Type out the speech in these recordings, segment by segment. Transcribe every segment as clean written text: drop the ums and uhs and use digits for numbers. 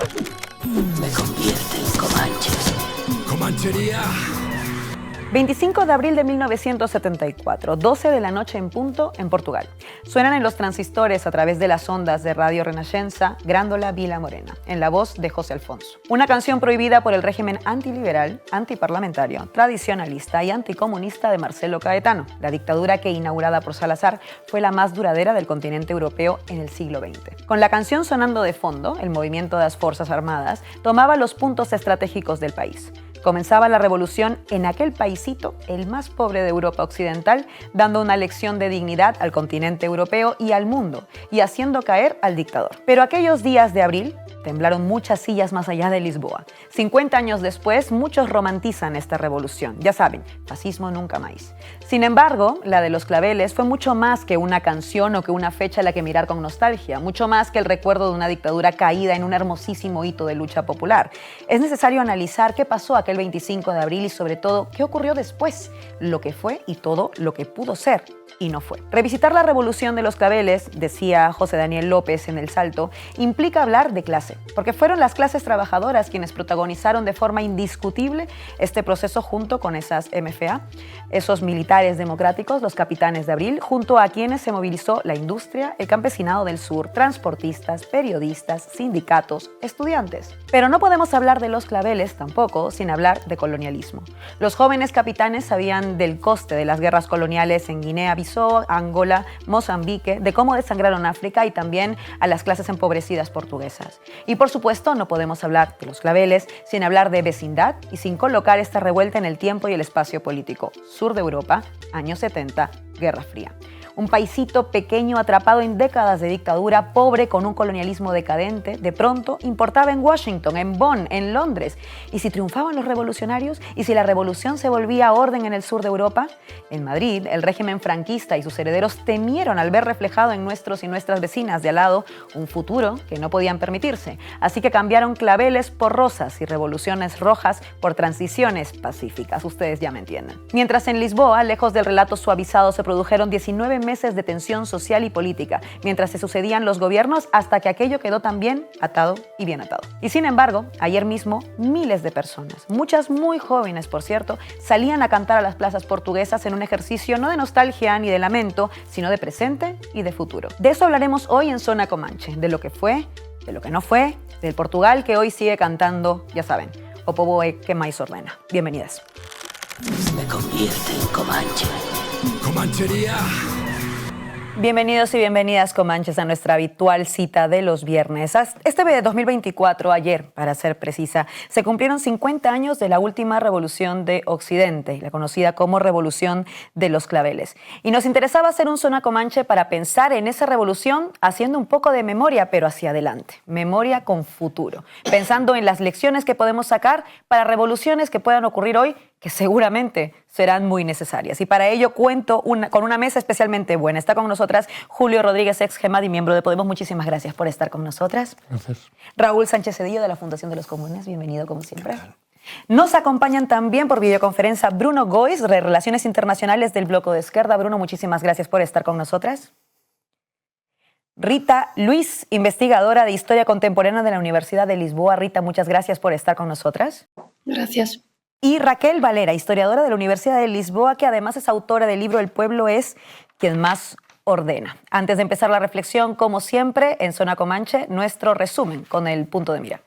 Me convierte en Comanche. ¡Comanchería! 25 de abril de 1974, 12 de la noche en punto en Portugal. Suenan en los transistores a través de las ondas de Radio Renascença, Grândola Vila Morena, en la voz de José Alfonso. Una canción prohibida por el régimen antiliberal, antiparlamentario, tradicionalista y anticomunista de Marcelo Caetano, la dictadura que, inaugurada por Salazar, fue la más duradera del continente europeo en el siglo XX. Con la canción sonando de fondo, el movimiento de las Fuerzas Armadas tomaba los puntos estratégicos del país. Comenzaba la revolución en aquel paisito, el más pobre de Europa Occidental, dando una lección de dignidad al continente europeo y al mundo, y haciendo caer al dictador. Pero aquellos días de abril temblaron muchas sillas más allá de Lisboa. 50 años después, muchos romantizan esta revolución. Ya saben, fascismo nunca más. Sin embargo, la de los claveles fue mucho más que una canción o que una fecha a la que mirar con nostalgia, mucho más que el recuerdo de una dictadura caída en un hermosísimo hito de lucha popular. Es necesario analizar qué pasó aquel 25 de abril y sobre todo, qué ocurrió después, lo que fue y todo lo que pudo ser y no fue. Revisitar la revolución de los claveles, decía José Daniel López en El Salto, implica hablar de clase, porque fueron las clases trabajadoras quienes protagonizaron de forma indiscutible este proceso junto con esas MFA, esos militares democráticos, los capitanes de abril, junto a quienes se movilizó la industria, el campesinado del sur, transportistas, periodistas, sindicatos, estudiantes. Pero no podemos hablar de los claveles tampoco sin hablar de colonialismo. Los jóvenes capitanes sabían del coste de las guerras coloniales en Guinea-Bissau, Angola, Mozambique, de cómo desangraron África y también a las clases empobrecidas portuguesas. Y por supuesto no podemos hablar de los claveles sin hablar de vecindad y sin colocar esta revuelta en el tiempo y el espacio político. Sur de Europa, años 70, Guerra Fría. Un paisito pequeño atrapado en décadas de dictadura, pobre con un colonialismo decadente, de pronto importaba en Washington, en Bonn, en Londres. ¿Y si triunfaban los revolucionarios? ¿Y si la revolución se volvía orden en el sur de Europa? En Madrid, el régimen franquista y sus herederos temieron al ver reflejado en nuestros y nuestras vecinas de al lado un futuro que no podían permitirse. Así que cambiaron claveles por rosas y revoluciones rojas por transiciones pacíficas. Ustedes ya me entienden. Mientras en Lisboa, lejos del relato suavizado, se produjeron 19 meses de tensión social y política, mientras se sucedían los gobiernos hasta que aquello quedó también atado y bien atado. Y sin embargo, ayer mismo, miles de personas, muchas muy jóvenes por cierto, salían a cantar a las plazas portuguesas en un ejercicio no de nostalgia ni de lamento, sino de presente y de futuro. De eso hablaremos hoy en Zona Comanche, de lo que fue, de lo que no fue, del Portugal que hoy sigue cantando, ya saben, O povo é que máis ordena. Bienvenidas. Me convierte en Comanche. ¡Comanchería! Bienvenidos y bienvenidas, comanches, a nuestra habitual cita de los viernes. Este 2024, ayer, para ser precisa, se cumplieron 50 años de la última revolución de Occidente, la conocida como Revolución de los Claveles. Y nos interesaba hacer un Zona Comanche para pensar en esa revolución haciendo un poco de memoria, pero hacia adelante. Memoria con futuro. Pensando en las lecciones que podemos sacar para revoluciones que puedan ocurrir hoy, que seguramente serán muy necesarias. Y para ello cuento con una mesa especialmente buena. Está con nosotras Julio Rodríguez, ex GEMAD y miembro de Podemos. Muchísimas gracias por estar con nosotras. Gracias. Raúl Sánchez Cedillo, de la Fundación de los Comunes. Bienvenido, como siempre. Nos acompañan también por videoconferencia Bruno Gois, de Relaciones Internacionales del Bloco de Esquerda. Bruno, muchísimas gracias por estar con nosotras. Rita Luis, investigadora de Historia Contemporánea de la Universidad de Lisboa. Rita, muchas gracias por estar con nosotras. Gracias. Y Raquel Valera, historiadora de la Universidad de Lisboa, que además es autora del libro El pueblo es quien más ordena. Antes de empezar la reflexión, como siempre, en Zona Comanche, nuestro resumen con el punto de mira.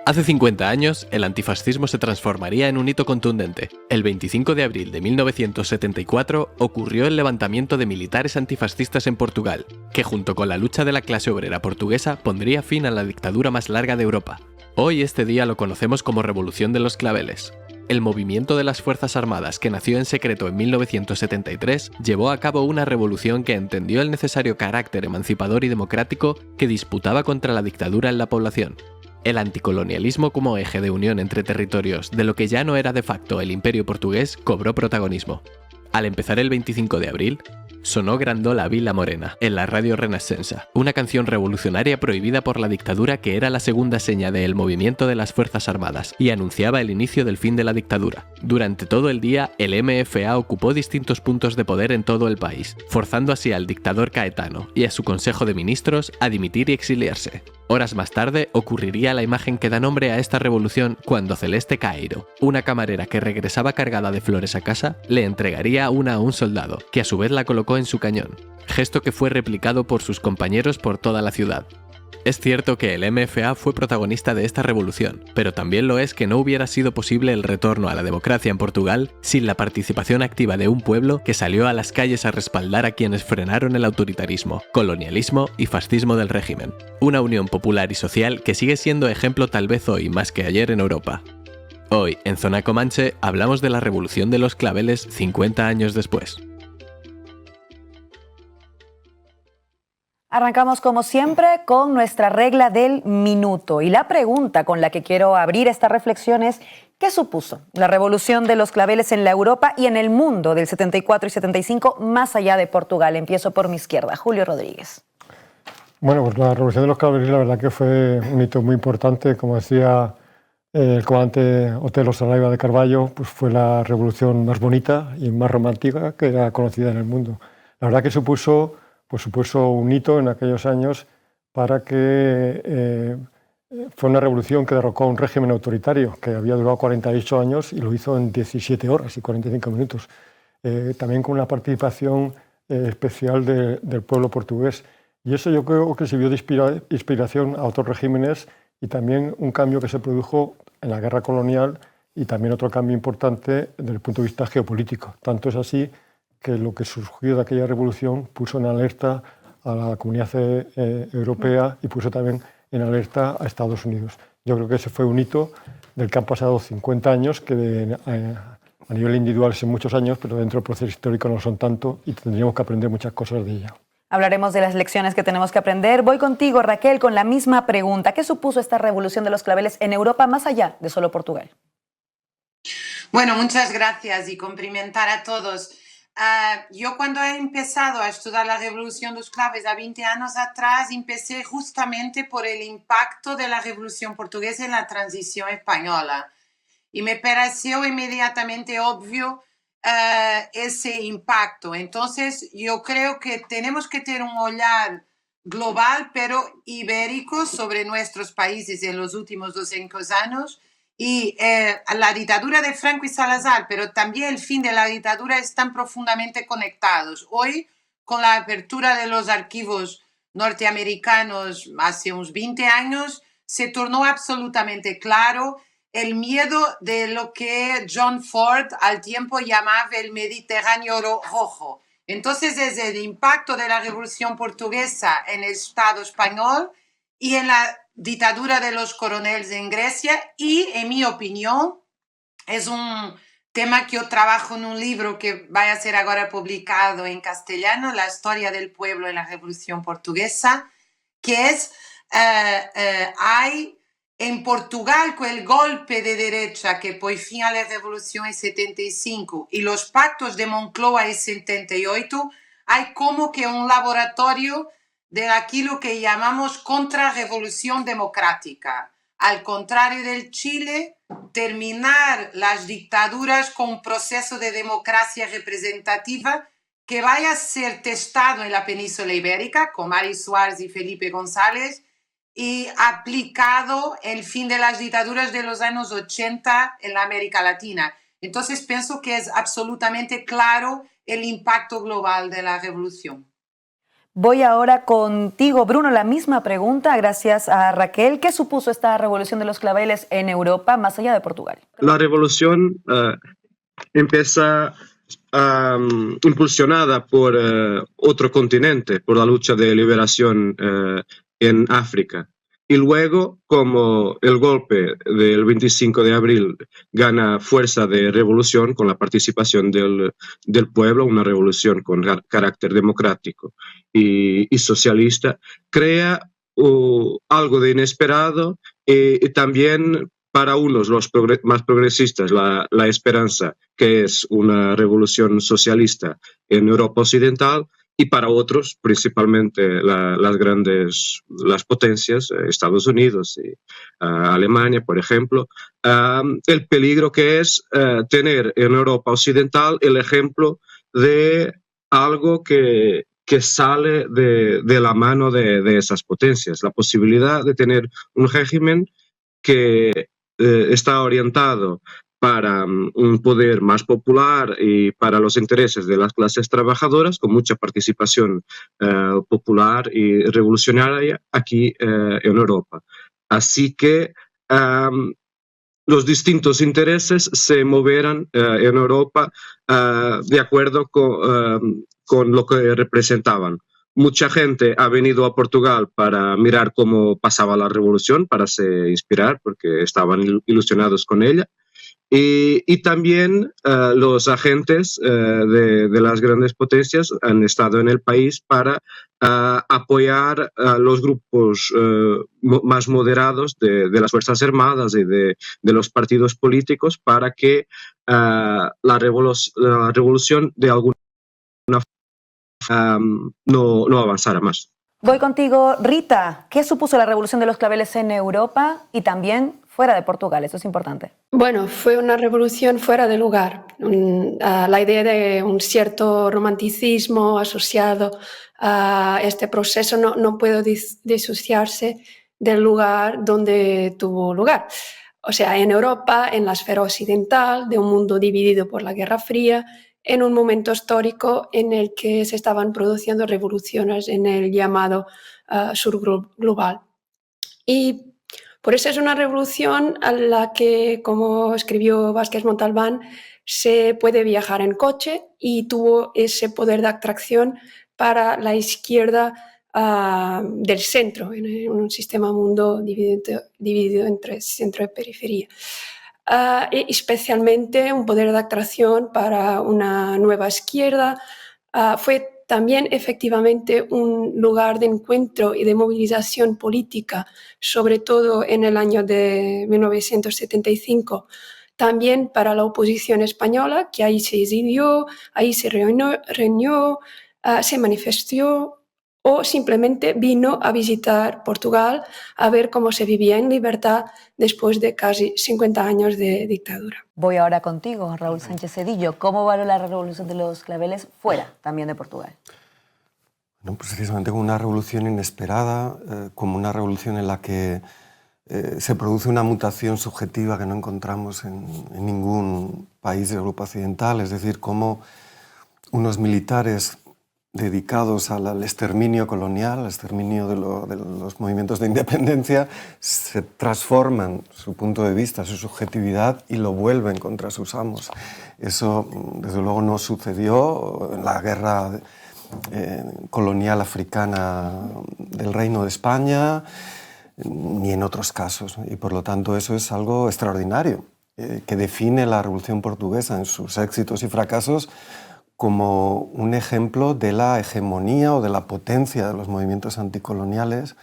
Hace 50 años, el antifascismo se transformaría en un hito contundente. El 25 de abril de 1974 ocurrió el levantamiento de militares antifascistas en Portugal, que junto con la lucha de la clase obrera portuguesa pondría fin a la dictadura más larga de Europa. Hoy este día lo conocemos como Revolución de los Claveles. El movimiento de las Fuerzas Armadas, que nació en secreto en 1973, llevó a cabo una revolución que entendió el necesario carácter emancipador y democrático que disputaba contra la dictadura en la población. El anticolonialismo como eje de unión entre territorios de lo que ya no era de facto el Imperio portugués cobró protagonismo. Al empezar el 25 de abril, sonó Grandola Vila Morena en la radio Renascença, una canción revolucionaria prohibida por la dictadura que era la segunda seña del movimiento de las Fuerzas Armadas y anunciaba el inicio del fin de la dictadura. Durante todo el día, el MFA ocupó distintos puntos de poder en todo el país, forzando así al dictador Caetano y a su Consejo de Ministros a dimitir y exiliarse. Horas más tarde ocurriría la imagen que da nombre a esta revolución cuando Celeste Caeiro, una camarera que regresaba cargada de flores a casa, le entregaría una a un soldado, que a su vez la colocó en su cañón, gesto que fue replicado por sus compañeros por toda la ciudad. Es cierto que el MFA fue protagonista de esta revolución, pero también lo es que no hubiera sido posible el retorno a la democracia en Portugal sin la participación activa de un pueblo que salió a las calles a respaldar a quienes frenaron el autoritarismo, colonialismo y fascismo del régimen. Una unión popular y social que sigue siendo ejemplo tal vez hoy más que ayer en Europa. Hoy, en Zona Comanche, hablamos de la Revolución de los Claveles 50 años después. Arrancamos como siempre con nuestra regla del minuto y la pregunta con la que quiero abrir esta reflexión es ¿qué supuso la revolución de los claveles en la Europa y en el mundo del 74 y 75 más allá de Portugal? Empiezo por mi izquierda, Julio Rodríguez. Bueno, pues la revolución de los claveles la verdad que fue un hito muy importante, como decía el comandante Otelo Saraiva de Carvalho, pues fue la revolución más bonita y más romántica que era conocida en el mundo. La verdad que supuso un hito en aquellos años para que fue una revolución que derrocó a un régimen autoritario que había durado 48 años y lo hizo en 17 horas y 45 minutos. También con una participación especial del pueblo portugués. Y eso yo creo que sirvió de inspiración a otros regímenes y también un cambio que se produjo en la guerra colonial y también otro cambio importante desde el punto de vista geopolítico. Tanto es así que lo que surgió de aquella revolución puso en alerta a la comunidad europea y puso también en alerta a Estados Unidos. Yo creo que ese fue un hito del que han pasado 50 años, que a nivel individual son muchos años, pero dentro del proceso histórico no son tanto y tendríamos que aprender muchas cosas de ella. Hablaremos de las lecciones que tenemos que aprender. Voy contigo, Raquel, con la misma pregunta. ¿Qué supuso esta revolución de los claveles en Europa más allá de solo Portugal? Bueno, muchas gracias y cumplimentar a todos. Yo cuando he empezado a estudiar la Revolución de los Claveles a 20 años atrás, empecé justamente por el impacto de la Revolución Portuguesa en la transición española. Y me pareció inmediatamente obvio ese impacto. Entonces, yo creo que tenemos que tener un olhar global, pero ibérico, sobre nuestros países en los últimos 200 años. Y la dictadura de Franco y Salazar, pero también el fin de la dictadura están profundamente conectados. Hoy, con la apertura de los archivos norteamericanos hace unos 20 años, se tornó absolutamente claro el miedo de lo que John Ford al tiempo llamaba el Mediterráneo rojo. Entonces, desde el impacto de la Revolución Portuguesa en el Estado español y en la dictadura de los coroneles en Grecia, y en mi opinión es un tema que yo trabajo en un libro que va a ser ahora publicado en castellano, La historia del pueblo en la Revolución Portuguesa, que es hay en Portugal con el golpe de derecha que pone fin a la revolución en 75 y los pactos de Moncloa en 78, hay como que un laboratorio de aquello que llamamos contrarrevolución democrática. Al contrario del Chile, terminar las dictaduras con un proceso de democracia representativa que vaya a ser testado en la península ibérica, con Mari Suárez y Felipe González, y aplicado el fin de las dictaduras de los años 80 en la América Latina. Entonces pienso que es absolutamente claro el impacto global de la revolución. Voy ahora contigo, Bruno, la misma pregunta, gracias a Raquel. ¿Qué supuso esta revolución de los claveles en Europa, más allá de Portugal? La revolución empieza impulsionada por otro continente, por la lucha de liberación en África. Y luego, como el golpe del 25 de abril gana fuerza de revolución con la participación del pueblo, una revolución con carácter democrático y socialista, crea algo de inesperado y también para unos, los más progresistas, la esperanza, que es una revolución socialista en Europa Occidental, y para otros, principalmente las potencias, Estados Unidos y Alemania, por ejemplo, el peligro que es tener en Europa Occidental el ejemplo de algo que sale de la mano de esas potencias, la posibilidad de tener un régimen que está orientado para un poder más popular y para los intereses de las clases trabajadoras, con mucha participación popular y revolucionaria aquí en Europa. Así que los distintos intereses se moverán en Europa de acuerdo con lo que representaban. Mucha gente ha venido a Portugal para mirar cómo pasaba la revolución, para se inspirar, porque estaban ilusionados con ella. Y también los agentes de las grandes potencias han estado en el país para apoyar a los grupos más moderados de las Fuerzas Armadas y de los partidos políticos para que la revolución de alguna forma no avanzara más. Voy contigo, Rita. ¿Qué supuso la revolución de los claveles en Europa y también fuera de Portugal? Eso es importante. Bueno, fue una revolución fuera de lugar. La idea de un cierto romanticismo asociado a este proceso no puede disociarse del lugar donde tuvo lugar. O sea, en Europa, en la esfera occidental, de un mundo dividido por la Guerra Fría, en un momento histórico en el que se estaban produciendo revoluciones en el llamado sur global. Y por eso es una revolución a la que, como escribió Vázquez Montalbán, se puede viajar en coche y tuvo ese poder de atracción para la izquierda del centro, en un sistema mundo dividido entre centro y periferia. Especialmente un poder de atracción para una nueva izquierda. Fue también efectivamente un lugar de encuentro y de movilización política, sobre todo en el año de 1975, también para la oposición española, que ahí se exilió, ahí se reunió, se manifestó o simplemente vino a visitar Portugal a ver cómo se vivía en libertad después de casi 50 años de dictadura. Voy ahora contigo, Raúl Sánchez Cedillo. ¿Cómo valoró la revolución de los claveles fuera también de Portugal? No, precisamente como una revolución inesperada, como una revolución en la que se produce una mutación subjetiva que no encontramos en ningún país de Europa Occidental, es decir, cómo unos militares dedicados al exterminio colonial, al exterminio de los movimientos de independencia, se transforman su punto de vista, su subjetividad y lo vuelven contra sus amos. Eso, desde luego, no sucedió en la guerra colonial africana del Reino de España, ni en otros casos. Y por lo tanto eso es algo extraordinario, que define la Revolución Portuguesa en sus éxitos y fracasos como un ejemplo de la hegemonía o de la potencia de los movimientos anticoloniales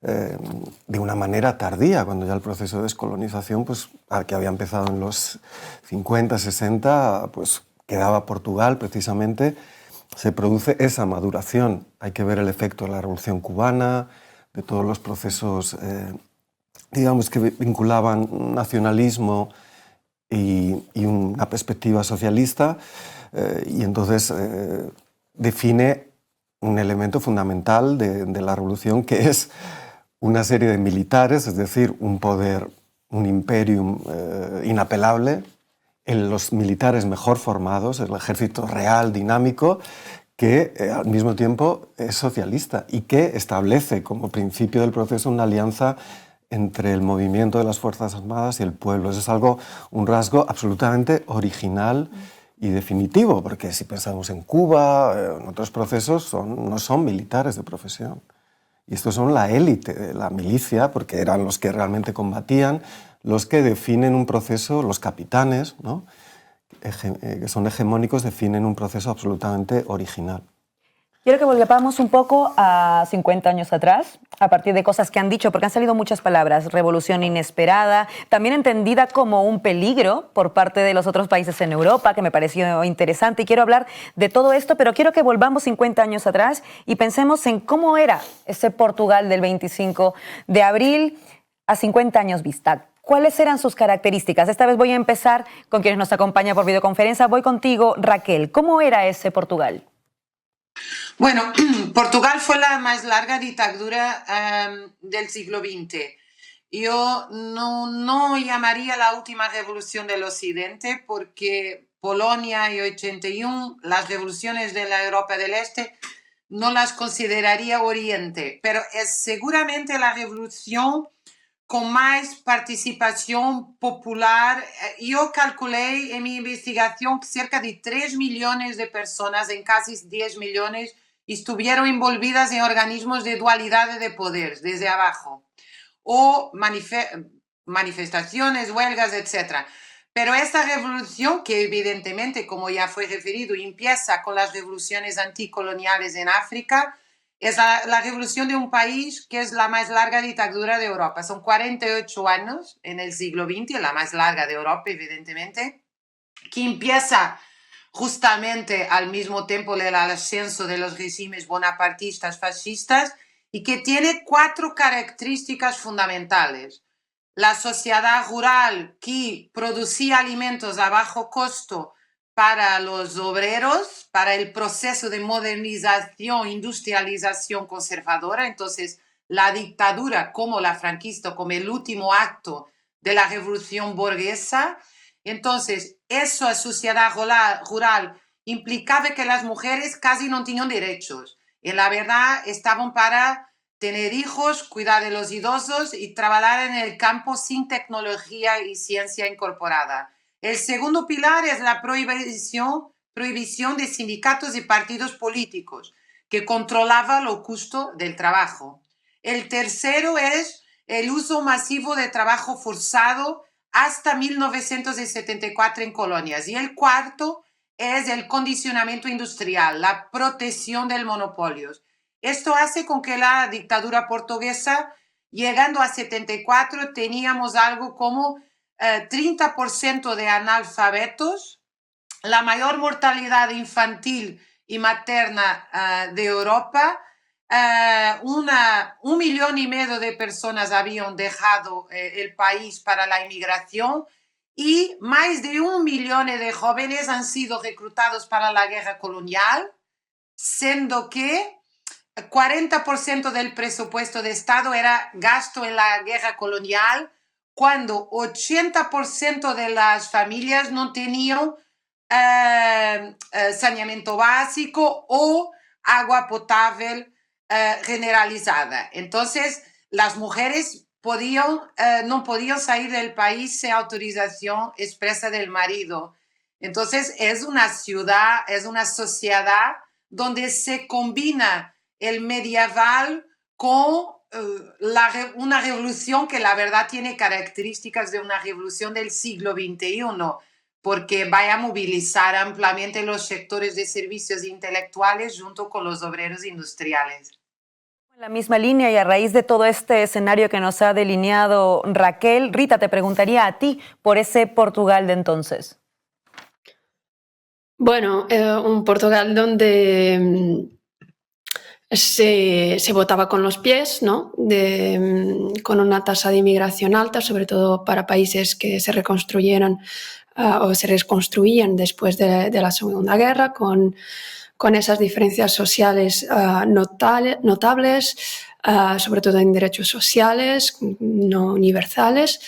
de una manera tardía, cuando ya el proceso de descolonización, pues, que había empezado en los 50, 60, pues quedaba Portugal precisamente. Se produce esa maduración. Hay que ver el efecto de la Revolución Cubana, de todos los procesos, digamos, que vinculaban un nacionalismo y una perspectiva socialista, y entonces define un elemento fundamental de la revolución, que es una serie de militares, es decir, un poder, un imperium inapelable, en los militares mejor formados, el ejército real, dinámico, que al mismo tiempo es socialista y que establece como principio del proceso una alianza entre el movimiento de las Fuerzas Armadas y el pueblo. Eso es algo, un rasgo absolutamente original y definitivo, porque si pensamos en Cuba, en otros procesos, no son militares de profesión. Y estos son la élite, la milicia, porque eran los que realmente combatían, los que definen un proceso, los capitanes, ¿no? Que son hegemónicos, definen un proceso absolutamente original. Quiero que volvamos un poco a 50 años atrás, a partir de cosas que han dicho, porque han salido muchas palabras. Revolución inesperada, también entendida como un peligro por parte de los otros países en Europa, que me pareció interesante. Y quiero hablar de todo esto, pero quiero que volvamos 50 años atrás y pensemos en cómo era ese Portugal del 25 de abril a 50 años vista. ¿Cuáles eran sus características? Esta vez voy a empezar con quienes nos acompañan por videoconferencia. Voy contigo, Raquel. ¿Cómo era ese Portugal? Bueno, Portugal fue la más larga dictadura del siglo XX. Yo no llamaría la última revolución del Occidente porque Polonia y 81, las revoluciones de la Europa del Este, no las consideraría Oriente, pero es seguramente la revolución con más participación popular. Yo calculé en mi investigación que cerca de 3 millones de personas, en casi 10 millones, estuvieron envolvidas en organismos de dualidad de poder desde abajo, o manifestaciones, huelgas, etc. Pero esta revolución, que evidentemente, como ya fue referido, empieza con las revoluciones anticoloniales en África, es la revolución de un país que es la más larga dictadura de Europa. Son 48 años en el siglo XX, la más larga de Europa, evidentemente, que empieza justamente al mismo tiempo del ascenso de los regímenes bonapartistas, fascistas, y que tiene 4 características fundamentales. La sociedad rural que producía alimentos a bajo costo para los obreros, para el proceso de modernización, industrialización conservadora. Entonces, la dictadura, como la franquista, como el último acto de la revolución burguesa. Entonces, esa sociedad rural implicaba que las mujeres casi no tenían derechos. En la verdad, estaban para tener hijos, cuidar de los idosos y trabajar en el campo sin tecnología y ciencia incorporada. El segundo pilar es la prohibición de sindicatos y partidos políticos, que controlaba lo costo del trabajo. El tercero es el uso masivo de trabajo forzado hasta 1974 en colonias. Y el cuarto es el condicionamiento industrial, la protección del monopolio. Esto hace con que la dictadura portuguesa, llegando a 74, teníamos algo como 30% de analfabetos, la mayor mortalidad infantil y materna de Europa. 1,5 millones de personas habían dejado el país para la inmigración y más de 1 millón de jóvenes han sido reclutados para la guerra colonial, siendo que 40% del presupuesto de Estado era gasto en la guerra colonial, cuando 80% de las familias no tenían saneamiento básico o agua potable generalizada. Entonces, las mujeres no podían salir del país sin autorización expresa del marido. Entonces, es una sociedad donde se combina el medieval con una revolución que la verdad tiene características de una revolución del siglo XXI, porque va a movilizar ampliamente los sectores de servicios intelectuales junto con los obreros industriales. En la misma línea y a raíz de todo este escenario que nos ha delineado Raquel, Rita, te preguntaría a ti por ese Portugal de entonces. Bueno, un Portugal donde se votaba con los pies, ¿no? Con una tasa de inmigración alta, sobre todo para países que se reconstruyeran o se reconstruían después de la Segunda Guerra, con esas diferencias sociales notables, sobre todo en derechos sociales no universales.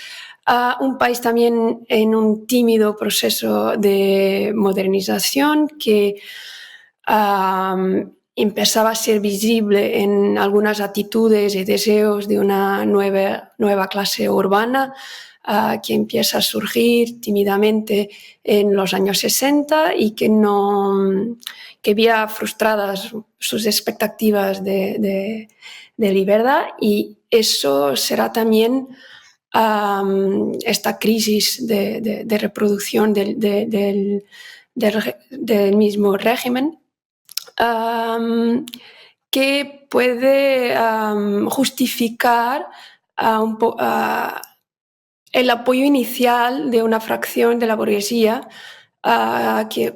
Un país también en un tímido proceso de modernización que empezaba a ser visible en algunas actitudes y deseos de una nueva clase urbana que empieza a surgir tímidamente en los años 60 y que veía frustradas sus expectativas de libertad, y eso será también esta crisis de reproducción del mismo régimen que puede justificar el apoyo inicial de una fracción de la burguesía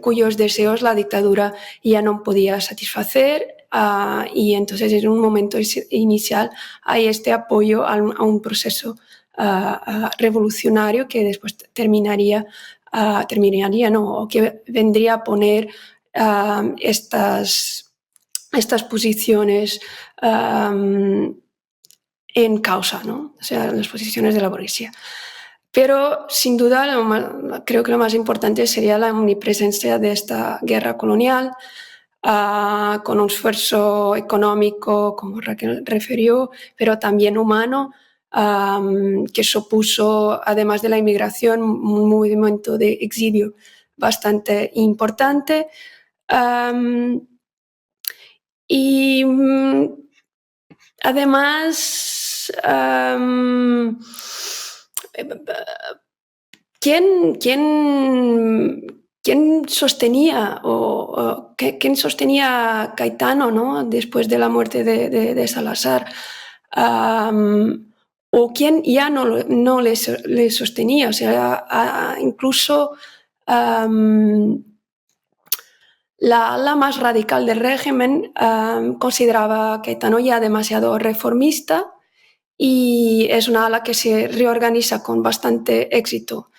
cuyos deseos la dictadura ya no podía satisfacer, y entonces en un momento inicial hay este apoyo a un proceso revolucionario que después terminaría, o que vendría a poner estas posiciones en causa, ¿no? O sea, las posiciones de la burguesía. Pero sin duda creo que lo más importante sería la omnipresencia de esta guerra colonial, con un esfuerzo económico, como Raquel refirió, pero también humano, que supuso, además de la inmigración, un movimiento de exilio bastante importante. Y además, ¿quién sostenía quién sostenía a Caetano, ¿no? Después de la muerte de Salazar? ¿O quién ya no le sostenía? O sea, incluso la ala más radical del régimen consideraba a Caetano ya demasiado reformista, y es una ala que se reorganiza con bastante éxito.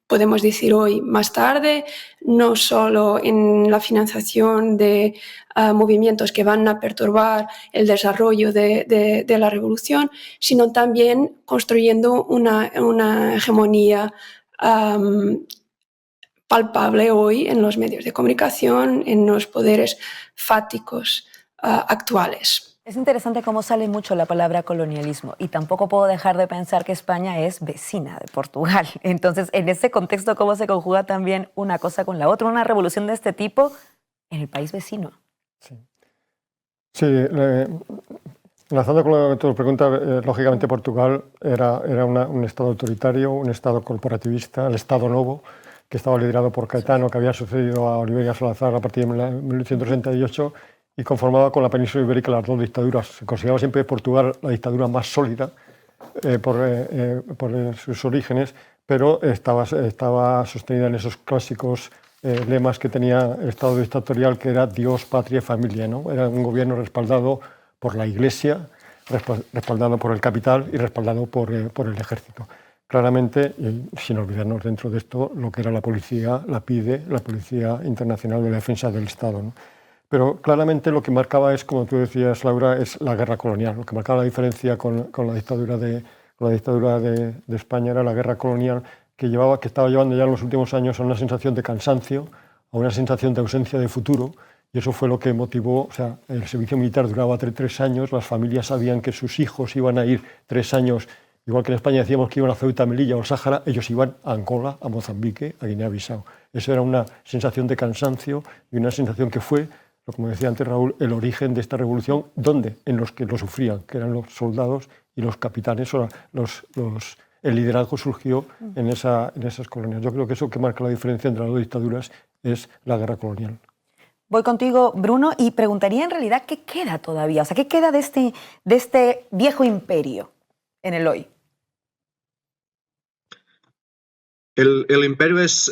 Podemos decir hoy, más tarde, no solo en la financiación de movimientos que van a perturbar el desarrollo de la revolución, sino también construyendo una hegemonía palpable hoy en los medios de comunicación, en los poderes fácticos actuales. Es interesante cómo sale mucho la palabra colonialismo, y tampoco puedo dejar de pensar que España es vecina de Portugal. Entonces, en ese contexto, ¿cómo se conjuga también una cosa con la otra? Una revolución de este tipo en el país vecino. Sí, enlazando con lo que tú preguntas, lógicamente Portugal era un Estado autoritario, un Estado corporativista, el Estado Novo, que estaba liderado por Caetano, que había sucedido a Oliveira Salazar a partir de 1868, y conformaba con la península ibérica las dos dictaduras. Se consideraba siempre Portugal la dictadura más sólida por sus orígenes, pero estaba sostenida en esos clásicos lemas que tenía el Estado dictatorial, que era Dios, patria y familia, ¿no? Era un gobierno respaldado por la Iglesia, respaldado por el capital y respaldado por el ejército. Claramente, y sin olvidarnos dentro de esto lo que era la policía, la PIDE, la Policía Internacional de la Defensa del Estado, ¿no? Pero claramente lo que marcaba es, como tú decías, Laura, es la guerra colonial. Lo que marcaba la diferencia con la dictadura de España era la guerra colonial, que estaba llevando ya en los últimos años a una sensación de cansancio, a una sensación de ausencia de futuro, y eso fue lo que motivó. O sea, el servicio militar duraba 3 años, las familias sabían que sus hijos iban a ir 3 años, igual que en España decíamos que iban a Ceuta, Melilla o el Sáhara, ellos iban a Angola, a Mozambique, a Guinea-Bissau. Eso era una sensación de cansancio y una sensación que fue, como decía antes Raúl, el origen de esta revolución. ¿Dónde? En los que lo sufrían, que eran los soldados y los capitanes. El liderazgo surgió en esas colonias. Yo creo que eso que marca la diferencia entre las dos dictaduras es la guerra colonial. Voy contigo, Bruno, y preguntaría en realidad qué queda todavía, o sea, qué queda de este viejo imperio en el hoy. El imperio es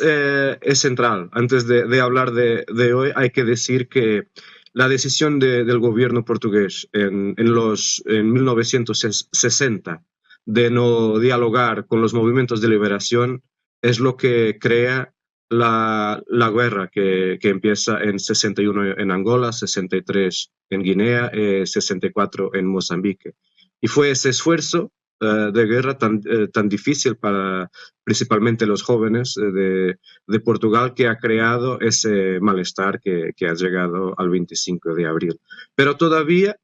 central. Antes de hablar de hoy, hay que decir que la decisión del gobierno portugués en 1960 de no dialogar con los movimientos de liberación es lo que crea la guerra que empieza en 61 en Angola, 63 en Guinea, 64 en Mozambique. Y fue ese esfuerzo de guerra tan difícil para principalmente los jóvenes de Portugal, que ha creado ese malestar que ha llegado al 25 de abril. Pero todavía,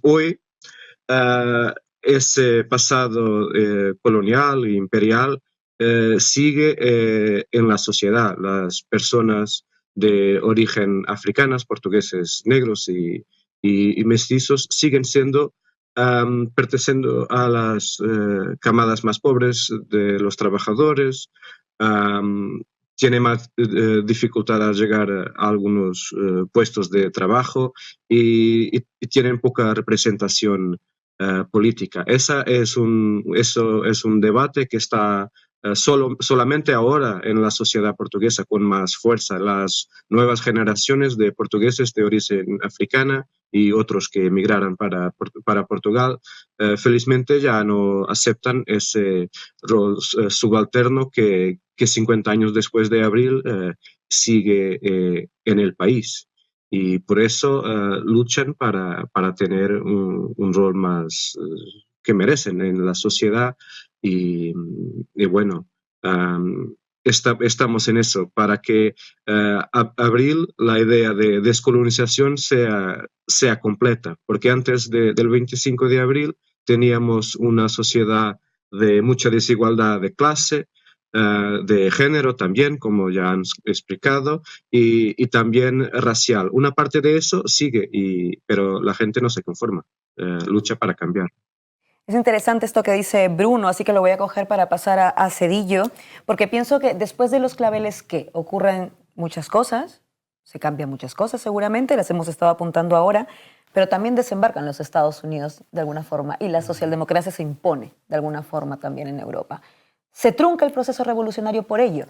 hoy, ese pasado colonial e imperial sigue en la sociedad. Las personas de origen africanas, portugueses, negros y mestizos, siguen siendo perteneciendo a las camadas más pobres de los trabajadores, tiene más dificultad al llegar a algunos puestos de trabajo y tienen poca representación política. Eso es un debate que está solamente ahora en la sociedad portuguesa con más fuerza. Las nuevas generaciones de portugueses de origen africana y otros que emigraron para Portugal, felizmente ya no aceptan ese rol subalterno que 50 años después de Abril sigue en el país. Y por eso luchan para tener un rol más que merecen en la sociedad y bueno, estamos en eso, para que Abril, la idea de descolonización sea completa, porque antes del 25 de abril teníamos una sociedad de mucha desigualdad de clase, de género también, como ya han explicado, y también racial. Una parte de eso sigue, pero la gente no se conforma, lucha para cambiar. Es interesante esto que dice Bruno, así que lo voy a coger para pasar a Cedillo, porque pienso que después de los claveles que ocurren muchas cosas, se cambian muchas cosas seguramente, las hemos estado apuntando ahora, pero también desembarcan los Estados Unidos de alguna forma y la socialdemocracia se impone de alguna forma también en Europa. ¿Se trunca el proceso revolucionario por ello?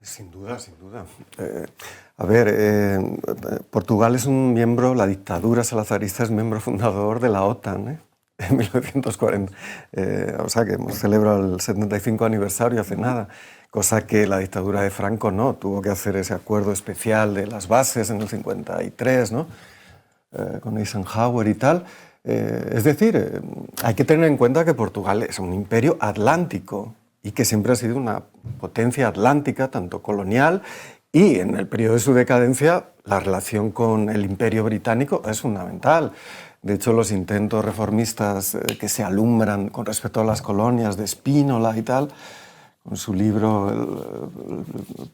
Sin duda, sin duda. Portugal es un miembro, la dictadura salazarista es miembro fundador de la OTAN, en 1940. O sea que hemos celebrado el 75 aniversario hace nada, cosa que la dictadura de Franco no, tuvo que hacer ese acuerdo especial de las bases en el 53, ¿no? Con Eisenhower y tal. Es decir, hay que tener en cuenta que Portugal es un imperio atlántico y que siempre ha sido una potencia atlántica, tanto colonial, y en el periodo de su decadencia la relación con el imperio británico es fundamental. De hecho, los intentos reformistas que se alumbran con respecto a las colonias de Spínola y tal, con su libro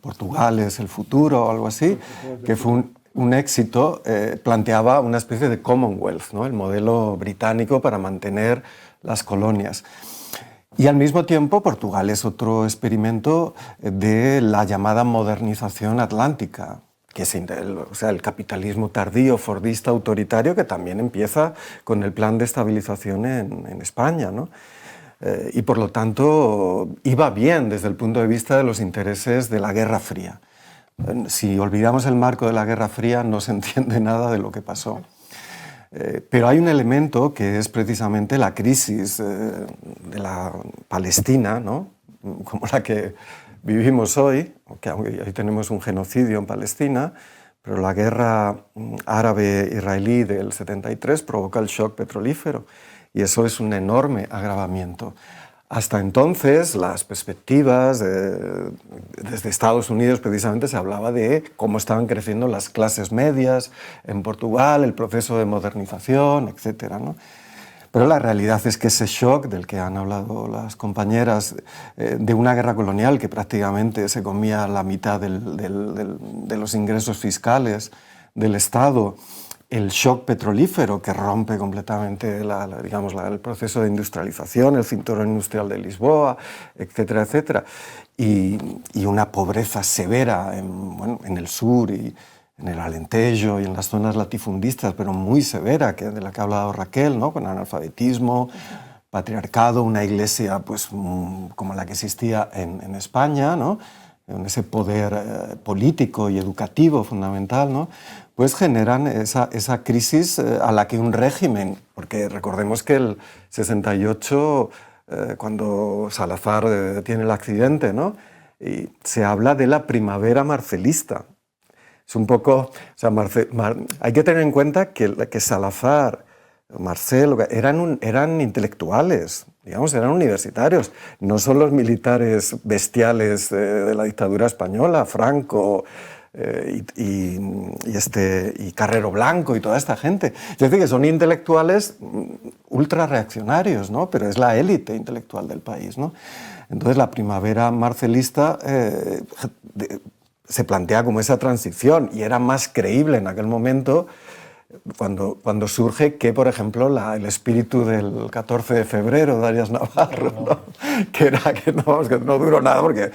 Portugal es el futuro o algo así, que fue un éxito, planteaba una especie de Commonwealth, ¿no? El modelo británico para mantener las colonias. Y al mismo tiempo Portugal es otro experimento de la llamada modernización atlántica, que es el capitalismo tardío, fordista, autoritario, que también empieza con el plan de estabilización en España, ¿no? Y por lo tanto iba bien desde el punto de vista de los intereses de la Guerra Fría. Si olvidamos el marco de la Guerra Fría no se entiende nada de lo que pasó. Pero hay un elemento que es precisamente la crisis de la Palestina, ¿no? Como la que vivimos hoy, aunque hoy tenemos un genocidio en Palestina, pero la guerra árabe-israelí del 73 provoca el shock petrolífero y eso es un enorme agravamiento. Hasta entonces, las perspectivas desde Estados Unidos precisamente se hablaba de cómo estaban creciendo las clases medias en Portugal, el proceso de modernización, etc., ¿no? Pero la realidad es que ese shock del que han hablado las compañeras, de una guerra colonial que prácticamente se comía la mitad de los ingresos fiscales del Estado, el shock petrolífero que rompe completamente el proceso de industrialización, el cinturón industrial de Lisboa, etcétera, etcétera, y una pobreza severa en el sur y en el Alentejo y en las zonas latifundistas, pero muy severa, de la que ha hablado Raquel, ¿no? Con analfabetismo, patriarcado, una iglesia pues, como la que existía en España, ¿no? En ese poder político y educativo fundamental, ¿no? Pues generan esa crisis a la que un régimen, porque recordemos que el 68, cuando Salazar tiene el accidente, ¿no? Y se habla de la primavera marcelista. Es un poco, hay que tener en cuenta que Salazar, Marcel, eran intelectuales, digamos, eran universitarios, no son los militares bestiales de la dictadura española, Franco y Carrero Blanco y toda esta gente. Es decir, que son intelectuales ultra reaccionarios, ¿no? Pero es la élite intelectual del país, ¿no? Entonces la primavera marcelista se plantea como esa transición y era más creíble en aquel momento cuando surge que, por ejemplo, el espíritu del 14 de febrero de Arias Navarro, ¿no? que no duró nada porque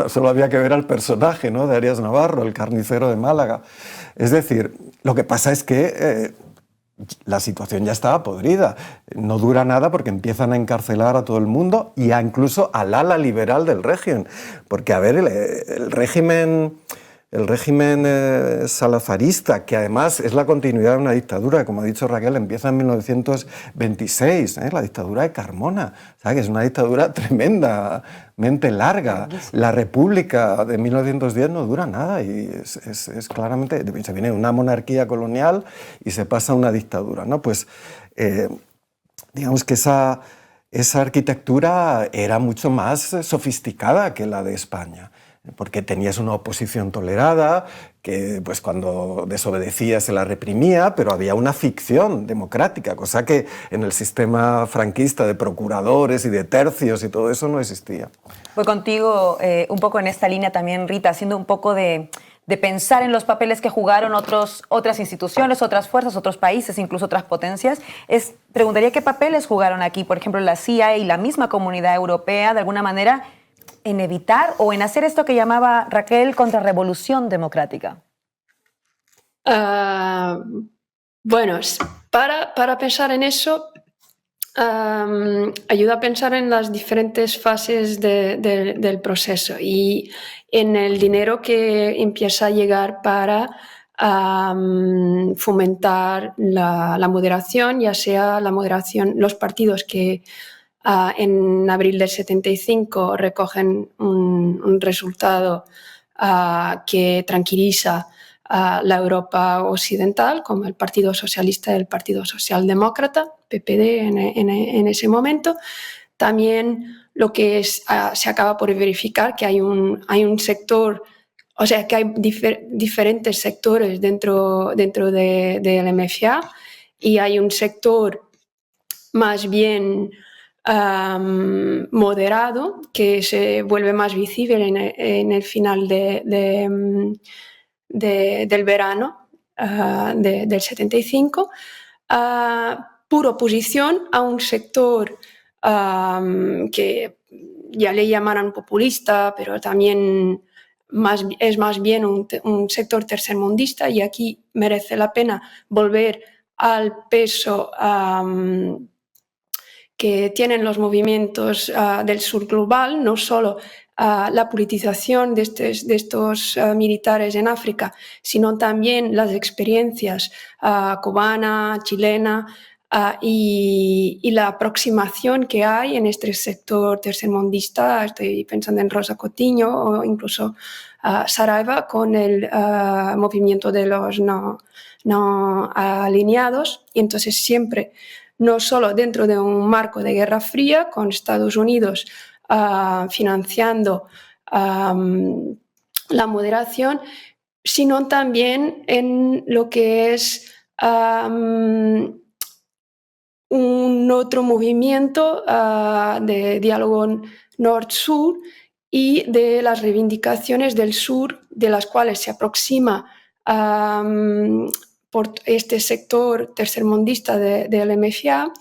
solo había que ver al personaje, ¿no? de Arias Navarro, el carnicero de Málaga. Es decir, lo que pasa es que la situación ya estaba podrida. No dura nada porque empiezan a encarcelar a todo el mundo y incluso al ala liberal del régimen. Porque, a ver, el régimen salazarista, que además es la continuidad de una dictadura, como ha dicho Raquel, empieza en 1926, la dictadura de Carmona, ¿sabes? Que es una dictadura tremendamente larga. La República de 1910 no dura nada y es claramente, se viene de una monarquía colonial y se pasa a una dictadura, ¿no? Pues digamos que esa arquitectura era mucho más sofisticada que la de España, porque tenías una oposición tolerada, que pues cuando desobedecía se la reprimía, pero había una ficción democrática, cosa que en el sistema franquista de procuradores y de tercios y todo eso no existía. Fue contigo un poco en esta línea también, Rita, haciendo un poco de pensar en los papeles que jugaron otras instituciones, otras fuerzas, otros países, incluso otras potencias. Preguntaría qué papeles jugaron aquí, por ejemplo, la CIA y la misma Comunidad Europea, de alguna manera, en evitar o en hacer esto que llamaba Raquel contrarrevolución democrática. Bueno, para pensar en eso, ayuda a pensar en las diferentes fases del proceso y en el dinero que empieza a llegar para fomentar la moderación, ya sea la moderación, los partidos que en abril del 75 recogen un resultado que tranquiliza a la Europa occidental, como el Partido Socialista y el Partido Socialdemócrata, PPD en ese momento. También lo que se acaba por verificar que hay un sector, o sea, que hay diferentes sectores dentro del MFA y hay un sector más bien moderado que se vuelve más visible en el final del verano del 75, por oposición a un sector que ya le llamaran populista, pero también es más bien un sector tercermundista, y aquí merece la pena volver al peso que tienen los movimientos del sur global, no solo la politización de estos militares en África, sino también las experiencias cubana, chilena y la aproximación que hay en este sector tercermundista. Estoy pensando en Rosa Coutinho o incluso Saraiva con el movimiento de los no alineados, y entonces siempre, no solo dentro de un marco de Guerra Fría, con Estados Unidos financiando la moderación, sino también en lo que es un otro movimiento de diálogo norte-sur y de las reivindicaciones del sur, de las cuales se aproxima por este sector tercermundista del MFA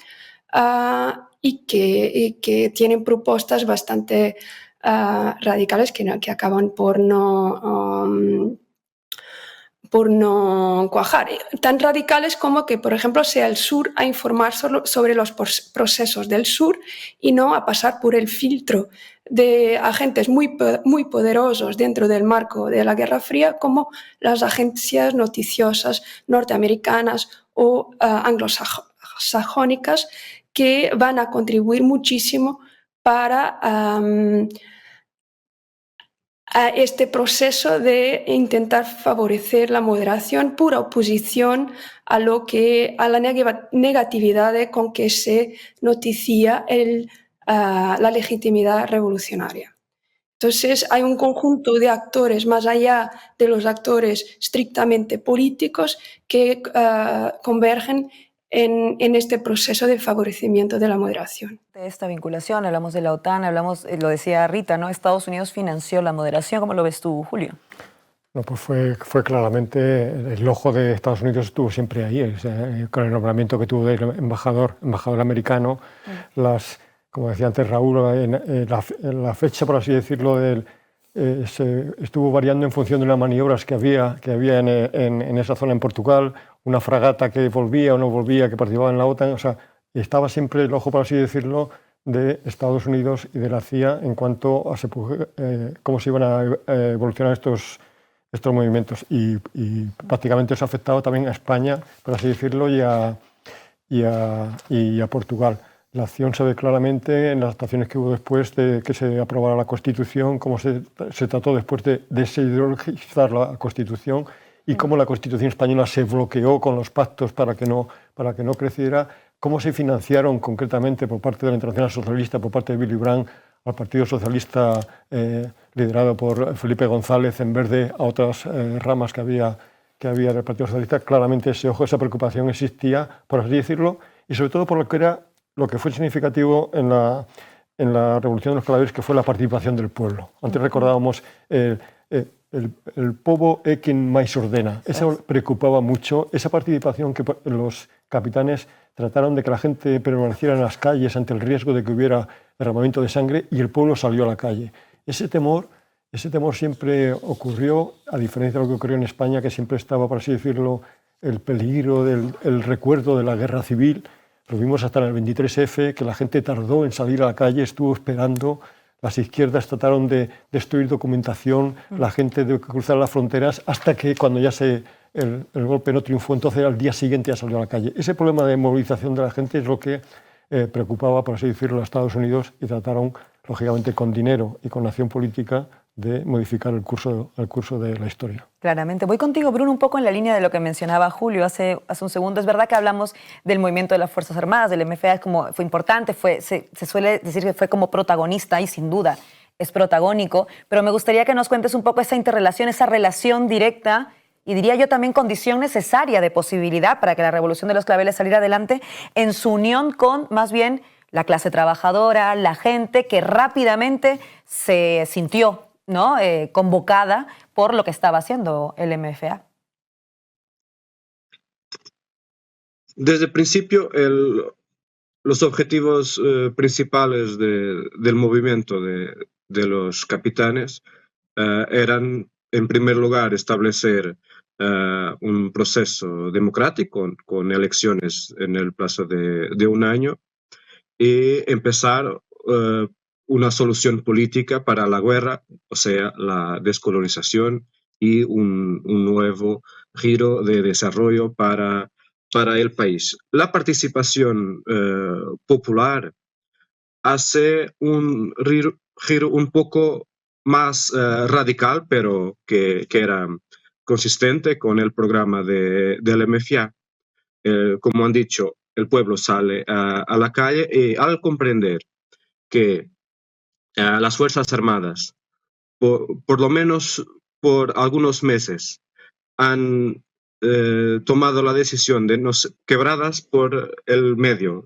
y que tienen propuestas bastante radicales que acaban por no cuajar. Tan radicales como que, por ejemplo, sea el sur a informar sobre los procesos del sur y no a pasar por el filtro de agentes muy poderosos dentro del marco de la Guerra Fría, como las agencias noticiosas norteamericanas o anglosajónicas, que van a contribuir muchísimo para a este proceso de intentar favorecer la moderación, pura oposición a la negatividad con que se noticia la legitimidad revolucionaria. Entonces hay un conjunto de actores, más allá de los actores estrictamente políticos, que convergen en este proceso de favorecimiento de la moderación. De esta vinculación, hablamos de la OTAN, lo decía Rita, ¿no? Estados Unidos financió la moderación. ¿Cómo lo ves tú, Julio? No, pues fue claramente, el ojo de Estados Unidos estuvo siempre ahí, o sea, con el nombramiento que tuvo del embajador americano, como decía antes Raúl, la fecha, por así decirlo, estuvo variando en función de las maniobras que había en esa zona en Portugal, una fragata que volvía o no volvía, que participaba en la OTAN, o sea, estaba siempre el ojo, por así decirlo, de Estados Unidos y de la CIA en cuanto a cómo se iban a evolucionar estos movimientos, y prácticamente eso ha afectado también a España, por así decirlo, y a Portugal. La acción se ve claramente en las actuaciones que hubo después de que se aprobara la Constitución, cómo se trató después de desideologizar la Constitución y cómo la Constitución española se bloqueó con los pactos para que no creciera, cómo se financiaron concretamente por parte de la Internacional Socialista, por parte de Willy Brandt, al Partido Socialista liderado por Felipe González, en vez de a otras ramas que había del Partido Socialista. Claramente ese ojo, esa preocupación existía, por así decirlo, y sobre todo por lo que fue significativo en la Revolución de los Claveles, que fue la participación del pueblo. Antes recordábamos el povo é quien máis ordena. Eso preocupaba mucho, esa participación que los capitanes trataron de que la gente permaneciera en las calles ante el riesgo de que hubiera derramamiento de sangre, y el pueblo salió a la calle. Ese temor siempre ocurrió, a diferencia de lo que ocurrió en España, que siempre estaba, por así decirlo, el peligro el recuerdo de la guerra civil. Lo vimos hasta en el 23F, que la gente tardó en salir a la calle, estuvo esperando. Las izquierdas trataron de destruir documentación, la gente de cruzar las fronteras, hasta que cuando ya el golpe no triunfó, entonces al día siguiente ya salió a la calle. Ese problema de movilización de la gente es lo que preocupaba, por así decirlo, a Estados Unidos, y trataron, lógicamente, con dinero y con acción política, de modificar el curso de la historia. Claramente. Voy contigo, Bruno, un poco en la línea de lo que mencionaba Julio hace un segundo. Es verdad que hablamos del movimiento de las Fuerzas Armadas, del MFA, fue importante, se suele decir que fue como protagonista, y sin duda es protagónico, pero me gustaría que nos cuentes un poco esa interrelación, esa relación directa, y diría yo también condición necesaria de posibilidad para que la Revolución de los Claveles saliera adelante, en su unión con, más bien, la clase trabajadora, la gente que rápidamente se sintió, ¿no?, convocada por lo que estaba haciendo el MFA. Desde el principio, los objetivos principales del movimiento de los capitanes eran, en primer lugar, establecer un proceso democrático con elecciones en el plazo de un año, y empezar una solución política para la guerra, o sea, la descolonización y un nuevo giro de desarrollo para el país. La participación popular hace un giro un poco más radical, pero que era consistente con el programa del MFA. Como han dicho, el pueblo sale a la calle, y al comprender que las Fuerzas Armadas, por lo menos por algunos meses, han tomado la decisión de quebradas por el medio,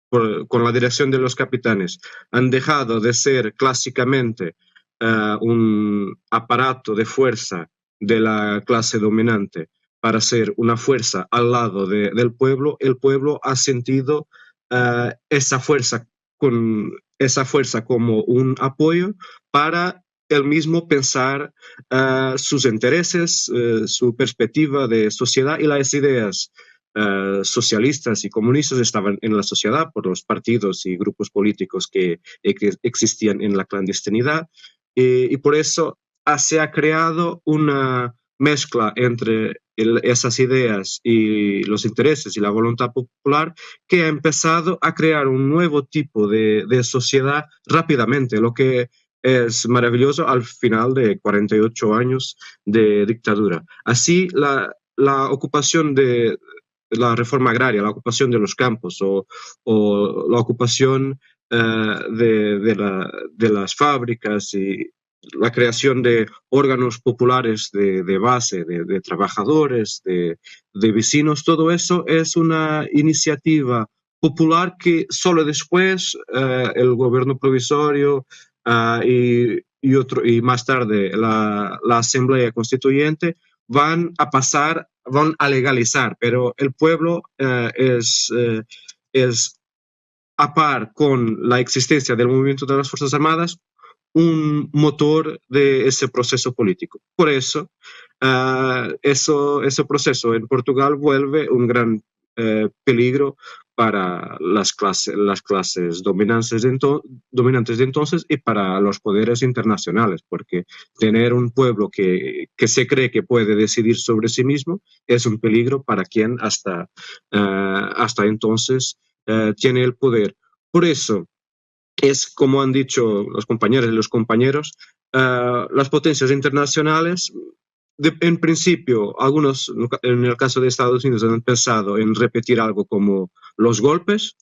con la dirección de los capitanes, han dejado de ser clásicamente un aparato de fuerza de la clase dominante para ser una fuerza al lado del pueblo. El pueblo ha sentido esa fuerza como un apoyo para él mismo pensar sus intereses, su perspectiva de sociedad, y las ideas socialistas y comunistas estaban en la sociedad por los partidos y grupos políticos que existían en la clandestinidad, y por eso se ha creado una mezcla entre esas ideas y los intereses y la voluntad popular, que ha empezado a crear un nuevo tipo de sociedad rápidamente, lo que es maravilloso al final de 48 años de dictadura. Así, la ocupación de la reforma agraria, la ocupación de los campos o la ocupación de las fábricas y la creación de órganos populares de base, de trabajadores, de vecinos, todo eso es una iniciativa popular que solo después el gobierno provisorio y y más tarde la Asamblea Constituyente van a legalizar, pero el pueblo es a par con la existencia del movimiento de las Fuerzas Armadas, un motor de ese proceso político. Por eso, ese proceso en Portugal vuelve un gran peligro para las clases dominantes de entonces y para los poderes internacionales, porque tener un pueblo que se cree que puede decidir sobre sí mismo es un peligro para quien hasta entonces tiene el poder. Por eso, es como han dicho los compañeros y los compañeros, las potencias internacionales, en principio, algunos, en el caso de Estados Unidos, han pensado en repetir algo como los golpes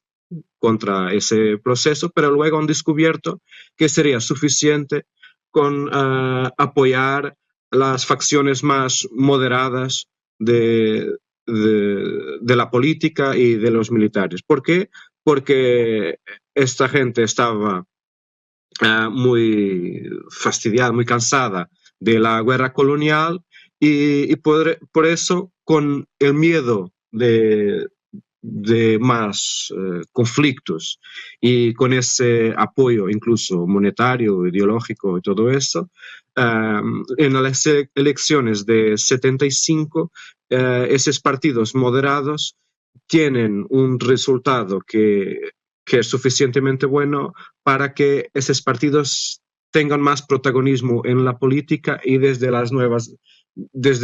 contra ese proceso, pero luego han descubierto que sería suficiente con apoyar las facciones más moderadas de la política y de los militares. ¿Por qué? Porque esta gente estaba muy fastidiada, muy cansada de la guerra colonial y por eso, con el miedo de más conflictos y con ese apoyo incluso monetario, ideológico y todo eso, en las elecciones de 75, esos partidos moderados tienen un resultado que es suficientemente bueno para que esos partidos tengan más protagonismo en la política y desde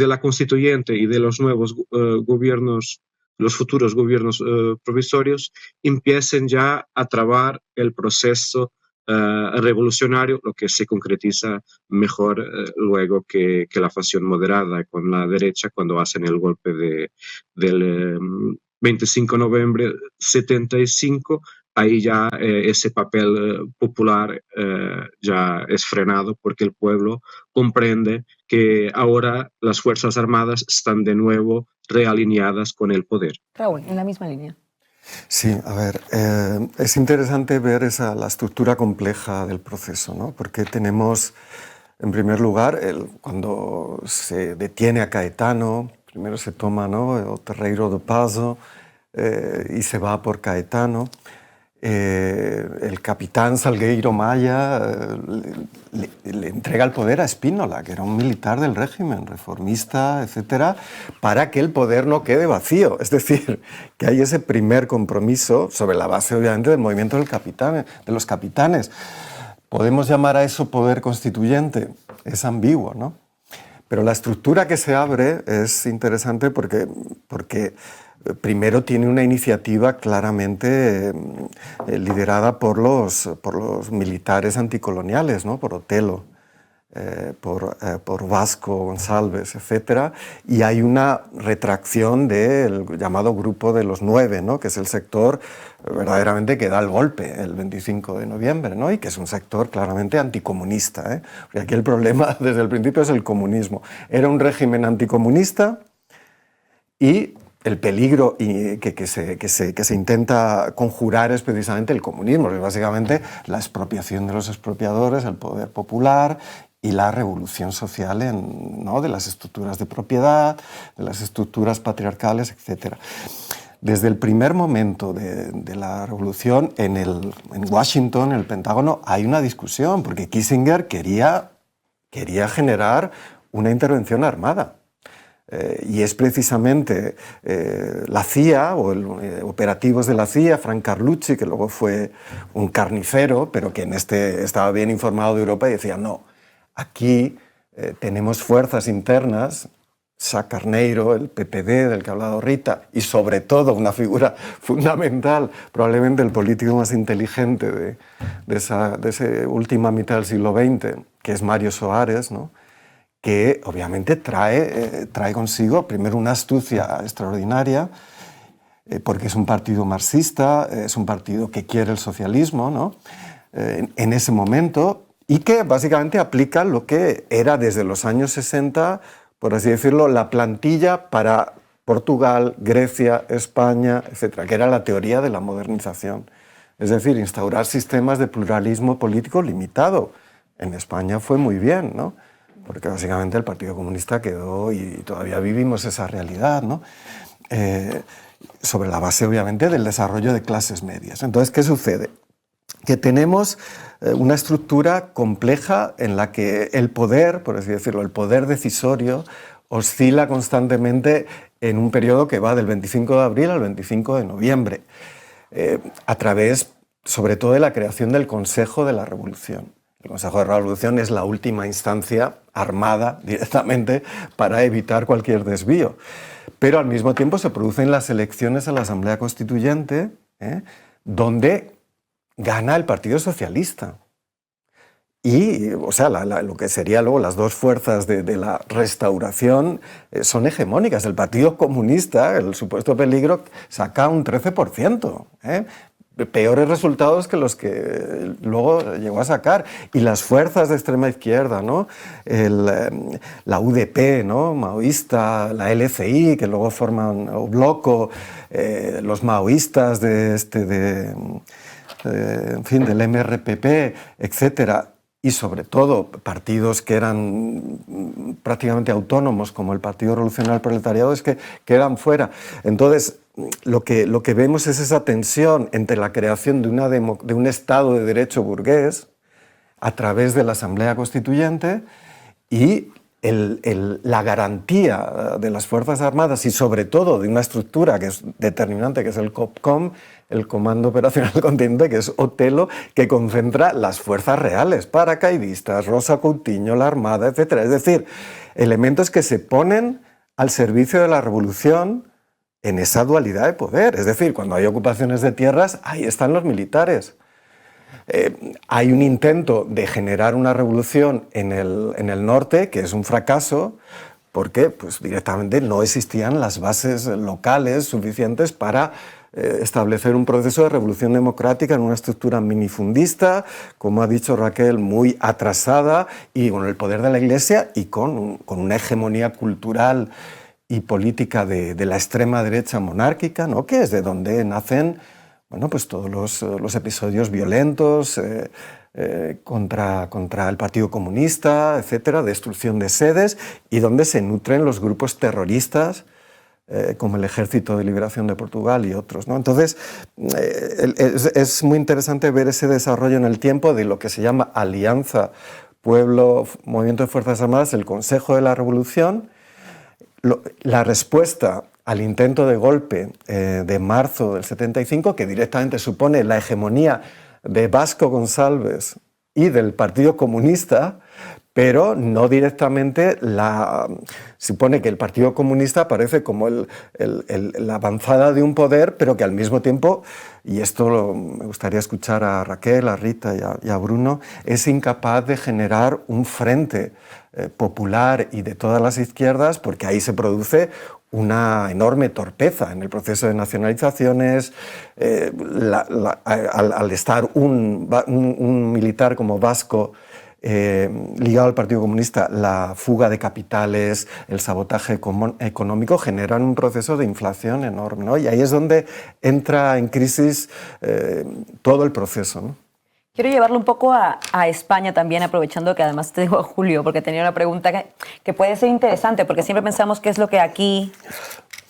la constituyente y de los nuevos gobiernos, los futuros gobiernos provisorios, empiecen ya a trabar el proceso revolucionario, lo que se concretiza mejor luego que la facción moderada con la derecha cuando hacen el golpe del 25 de noviembre 75. Ahí ya ese papel popular ya es frenado porque el pueblo comprende que ahora las Fuerzas Armadas están de nuevo realineadas con el poder. Raúl, en la misma línea. Sí, a ver, es interesante ver la estructura compleja del proceso, ¿no? Porque tenemos, en primer lugar, cuando se detiene a Caetano, primero se toma, ¿no?, el Terreiro do Pazo y se va por Caetano. El capitán Salgueiro Maya le entrega el poder a Spínola, que era un militar del régimen, reformista, etcétera, para que el poder no quede vacío. Es decir, que hay ese primer compromiso sobre la base, obviamente, del movimiento de los capitanes. ¿Podemos llamar a eso poder constituyente? Es ambiguo, ¿no? Pero la estructura que se abre es interesante porque primero tiene una iniciativa claramente liderada por los militares anticoloniales, ¿no? Por Otelo, por Vasco González, etc. Y hay una retracción del llamado Grupo de los 9, ¿no?, que es el sector verdaderamente que da el golpe el 25 de noviembre, ¿no?, y que es un sector claramente anticomunista, ¿eh? Porque aquí el problema desde el principio es el comunismo. Era un régimen anticomunista y el peligro que se intenta conjurar es precisamente el comunismo, es básicamente la expropiación de los expropiadores, el poder popular y la revolución social ¿no?, de las estructuras de propiedad, de las estructuras patriarcales, etc. Desde el primer momento de la revolución, en Washington, en el Pentágono, hay una discusión, porque Kissinger quería generar una intervención armada. Y es precisamente la CIA o operativos de la CIA, Frank Carlucci, que luego fue un carnicero, pero que estaba bien informado de Europa y decía, no, aquí tenemos fuerzas internas, Sá Carneiro, el PPD del que ha hablado Rita, y sobre todo una figura fundamental, probablemente el político más inteligente de esa última mitad del siglo XX, que es Mario Soares, ¿no?, que obviamente trae consigo primero una astucia extraordinaria, porque es un partido marxista, es un partido que quiere el socialismo, ¿no?, en ese momento, y que básicamente aplica lo que era desde los años 60, por así decirlo, la plantilla para Portugal, Grecia, España, etcétera, que era la teoría de la modernización. Es decir, instaurar sistemas de pluralismo político limitado, En España fue muy bien, ¿no? Porque básicamente el Partido Comunista quedó y todavía vivimos esa realidad, ¿no? Sobre la base, obviamente, del desarrollo de clases medias. Entonces, ¿qué sucede? Que tenemos una estructura compleja en la que el poder, por así decirlo, el poder decisorio, oscila constantemente en un periodo que va del 25 de abril al 25 de noviembre, a través, sobre todo, de la creación del Consejo de la Revolución. El Consejo de la Revolución es la última instancia armada directamente para evitar cualquier desvío. Pero al mismo tiempo se producen las elecciones a la Asamblea Constituyente, donde gana el Partido Socialista. Y, o sea, lo que sería luego las dos fuerzas de la restauración son hegemónicas. El Partido Comunista, el supuesto peligro, saca un 13%. Peores resultados que los que luego llegó a sacar. Y las fuerzas de extrema izquierda, ¿no? La UDP, ¿no? Maoísta, la LCI, que luego forman o Bloco, los maoístas en fin, del MRPP, etcétera. Y sobre todo partidos que eran prácticamente autónomos, como el Partido Revolucionario Proletariado, es que quedan fuera. Entonces, lo que vemos es esa tensión entre la creación de un Estado de derecho burgués a través de la Asamblea Constituyente y la garantía de las Fuerzas Armadas y sobre todo de una estructura que es determinante, que es el COPCOM, el Comando Operacional Continente, que es Otelo, que concentra las fuerzas reales, paracaidistas, Rosa Coutinho, la Armada, etc. Es decir, elementos que se ponen al servicio de la revolución en esa dualidad de poder. Es decir, cuando hay ocupaciones de tierras, ahí están los militares. Hay un intento de generar una revolución en el norte, que es un fracaso, porque pues, directamente no existían las bases locales suficientes para establecer un proceso de revolución democrática en una estructura minifundista, como ha dicho Raquel, muy atrasada y con el poder de la Iglesia y con una hegemonía cultural y política de la extrema derecha monárquica, ¿no? Que es de donde nacen pues todos los episodios violentos contra el Partido Comunista, etcétera, destrucción de sedes, y donde se nutren los grupos terroristas como el Ejército de Liberación de Portugal y otros, ¿no? Entonces, es muy interesante ver ese desarrollo en el tiempo de lo que se llama Alianza Pueblo-Movimiento de Fuerzas Armadas, el Consejo de la Revolución, la respuesta al intento de golpe de marzo del 75, que directamente supone la hegemonía de Vasco Gonçalves y del Partido Comunista, pero no directamente supone que el Partido Comunista aparece como la avanzada de un poder, pero que al mismo tiempo, y esto me gustaría escuchar a Raquel, a Rita y a Bruno, es incapaz de generar un frente popular y de todas las izquierdas, porque ahí se produce una enorme torpeza en el proceso de nacionalizaciones. Al estar un militar como Vasco ligado al Partido Comunista, la fuga de capitales, el sabotaje económico generan un proceso de inflación enorme, ¿no? Y ahí es donde entra en crisis todo el proceso, ¿no? Quiero llevarlo un poco a España también, aprovechando que además te digo a Julio, porque tenía una pregunta que puede ser interesante, porque siempre pensamos qué es lo que aquí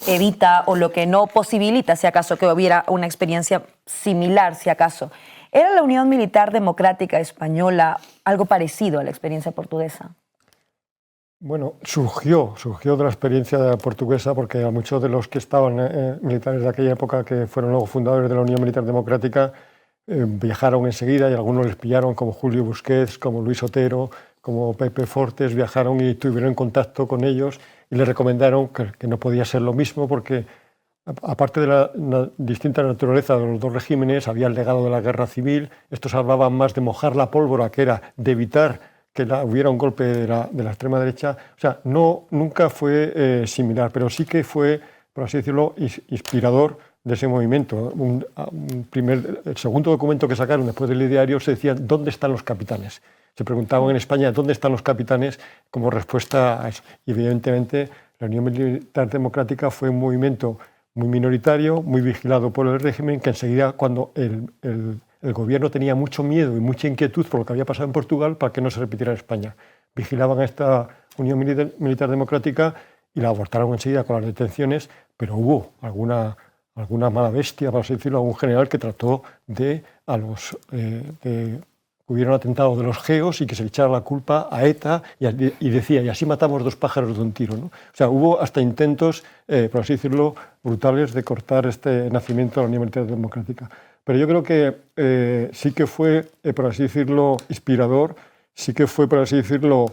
evita o lo que no posibilita, si acaso, que hubiera una experiencia similar, si acaso. ¿Era la Unión Militar Democrática Española algo parecido a la experiencia portuguesa? Bueno, surgió de la experiencia portuguesa, porque a muchos de los que estaban militares de aquella época, que fueron luego fundadores de la Unión Militar Democrática, viajaron enseguida y algunos les pillaron, como Julio Busquets, como Luis Otero, como Pepe Fortes, viajaron y tuvieron contacto con ellos y les recomendaron que no podía ser lo mismo porque, aparte de la distinta naturaleza de los dos regímenes, había el legado de la guerra civil. Estos hablaban más de mojar la pólvora, que era de evitar que hubiera un golpe de la extrema derecha. O sea, nunca fue similar, pero sí que fue, por así decirlo, inspirador de ese movimiento. El segundo documento que sacaron después del ideario se decía ¿dónde están los capitanes? Se preguntaban en España ¿dónde están los capitanes? Como respuesta a eso. Y evidentemente la Unión Militar Democrática fue un movimiento muy minoritario, muy vigilado por el régimen, que enseguida, cuando el el gobierno tenía mucho miedo y mucha inquietud por lo que había pasado en Portugal para que no se repitiera en España. Vigilaban a esta Unión Militar Democrática y la abortaron enseguida con las detenciones, pero hubo alguna mala bestia, para así decirlo, algún general que trató de que hubiera un atentado de los geos y que se le echara la culpa a ETA y decía, y así matamos 2 pájaros de un tiro, ¿no? O sea, hubo hasta intentos, por así decirlo, brutales de cortar este nacimiento de la Unión Militar Democrática. Pero yo creo que sí que fue, por así decirlo, inspirador, sí que fue, por así decirlo,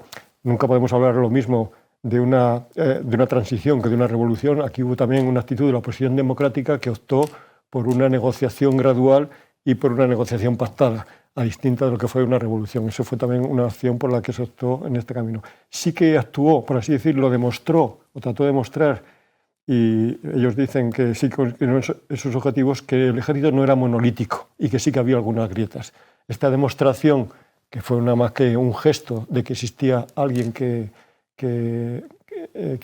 nunca podemos hablar lo mismo de una transición que de una revolución. Aquí hubo también una actitud de la oposición democrática que optó por una negociación gradual y por una negociación pactada, a distinta de lo que fue una revolución. Eso fue también una acción por la que se optó en este camino. Sí que actuó, por así decirlo, demostró, o trató de demostrar, y ellos dicen que sí consiguieron esos objetivos, que el ejército no era monolítico y que sí que había algunas grietas. Esta demostración, que fue nada más que un gesto de que existía alguien que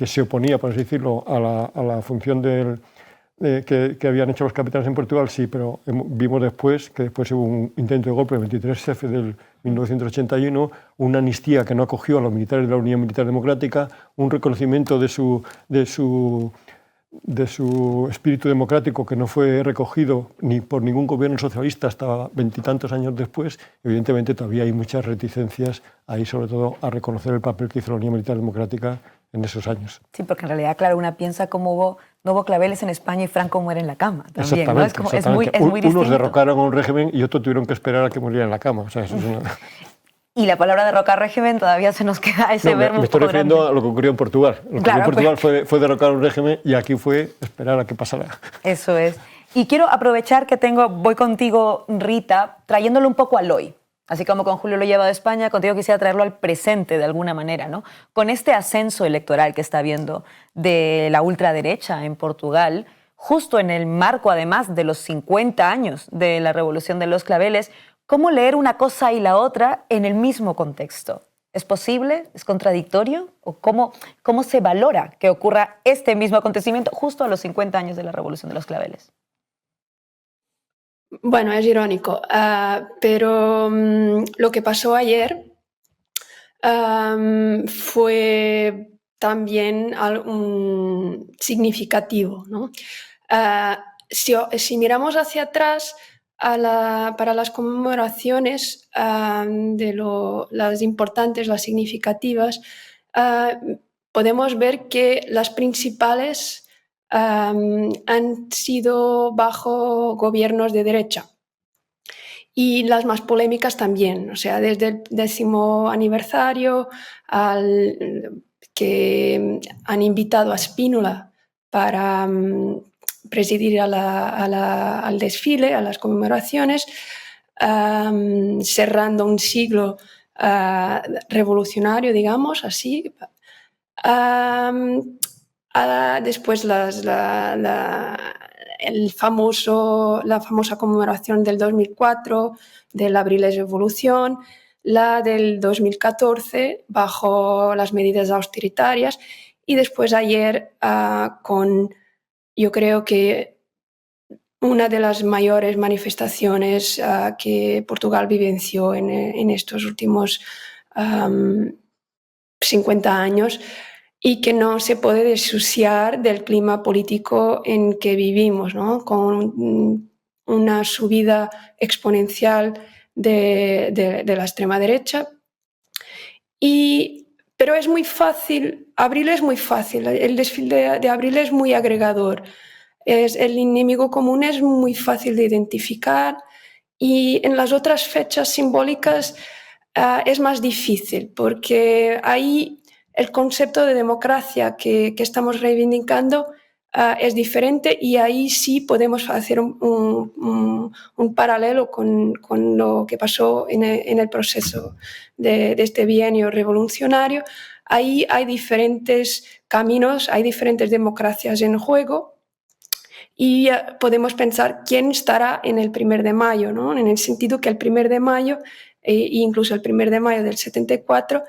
se oponía, por así decirlo, a la función que habían hecho los capitanes en Portugal, sí, pero vimos después que después hubo un intento de golpe el 23F del 1981, una amnistía que no acogió a los militares de la Unión Militar Democrática, un reconocimiento de su espíritu democrático que no fue recogido ni por ningún gobierno socialista hasta 20 y tantos años después. Evidentemente todavía hay muchas reticencias ahí, sobre todo a reconocer el papel que hizo la Unión Militar Democrática en esos años. Sí, porque en realidad, claro, una piensa cómo no hubo claveles en España y Franco muere en la cama también, ¿no? Es muy distinto. Unos derrocaron a un régimen y otros tuvieron que esperar a que muriera en la cama. O sea, eso es una... Y la palabra derrocar régimen todavía se nos queda ese verbo. Me estoy refiriendo a lo que ocurrió en Portugal. Lo que ocurrió en Portugal fue derrocar un régimen y aquí fue esperar a que pasara. Eso es. Y quiero aprovechar que voy contigo, Rita, trayéndolo un poco al hoy. Así como con Julio lo lleva a España, contigo quisiera traerlo al presente de alguna manera, ¿no? Con este ascenso electoral que está habiendo de la ultraderecha en Portugal, justo en el marco, además, de los 50 años de la Revolución de los Claveles, ¿cómo leer una cosa y la otra en el mismo contexto? ¿Es posible? ¿Es contradictorio? ¿O cómo se valora que ocurra este mismo acontecimiento justo a los 50 años de la Revolución de los Claveles? Bueno, es irónico, pero lo que pasó ayer fue también significativo, ¿no? Si miramos hacia atrás, para las conmemoraciones las importantes, las significativas, podemos ver que las principales han sido bajo gobiernos de derecha y las más polémicas también, o sea, desde el 10º aniversario que han invitado a Spínola para presidir al desfile, a las conmemoraciones, cerrando un siglo revolucionario, digamos, así. Después la famosa conmemoración del 2004 del Abril es Revolución, la del 2014 bajo las medidas austeritarias y después ayer yo creo que una de las mayores manifestaciones que Portugal vivenció en estos últimos 50 años y que no se puede disociar del clima político en que vivimos, ¿no? Con una subida exponencial de la extrema derecha. Pero es muy fácil, abril es muy fácil, el desfile de abril es muy agregador. El enemigo común es muy fácil de identificar y en las otras fechas simbólicas es más difícil porque ahí el concepto de democracia que estamos reivindicando es diferente y ahí sí podemos hacer un paralelo con lo que pasó en el proceso de este bienio revolucionario. Ahí hay diferentes caminos, hay diferentes democracias en juego y podemos pensar quién estará en el 1 de mayo, ¿no? En el sentido que el 1 de mayo, incluso el 1 de mayo del 74,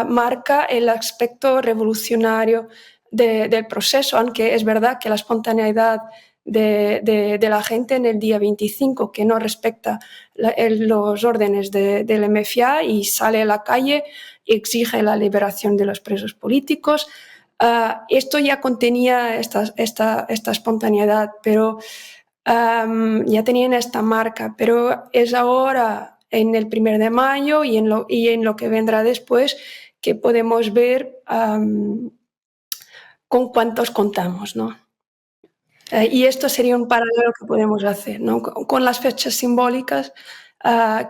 marca el aspecto revolucionario del proceso, aunque es verdad que la espontaneidad de la gente en el día 25 que no respecta los órdenes del MFA y sale a la calle y exige la liberación de los presos políticos. Esto ya contenía esta espontaneidad, pero ya tenían esta marca, pero es ahora en el 1 de mayo y en lo que vendrá después que podemos ver con cuántos contamos, ¿no? Y esto sería un paralelo que podemos hacer, ¿no? Con las fechas simbólicas,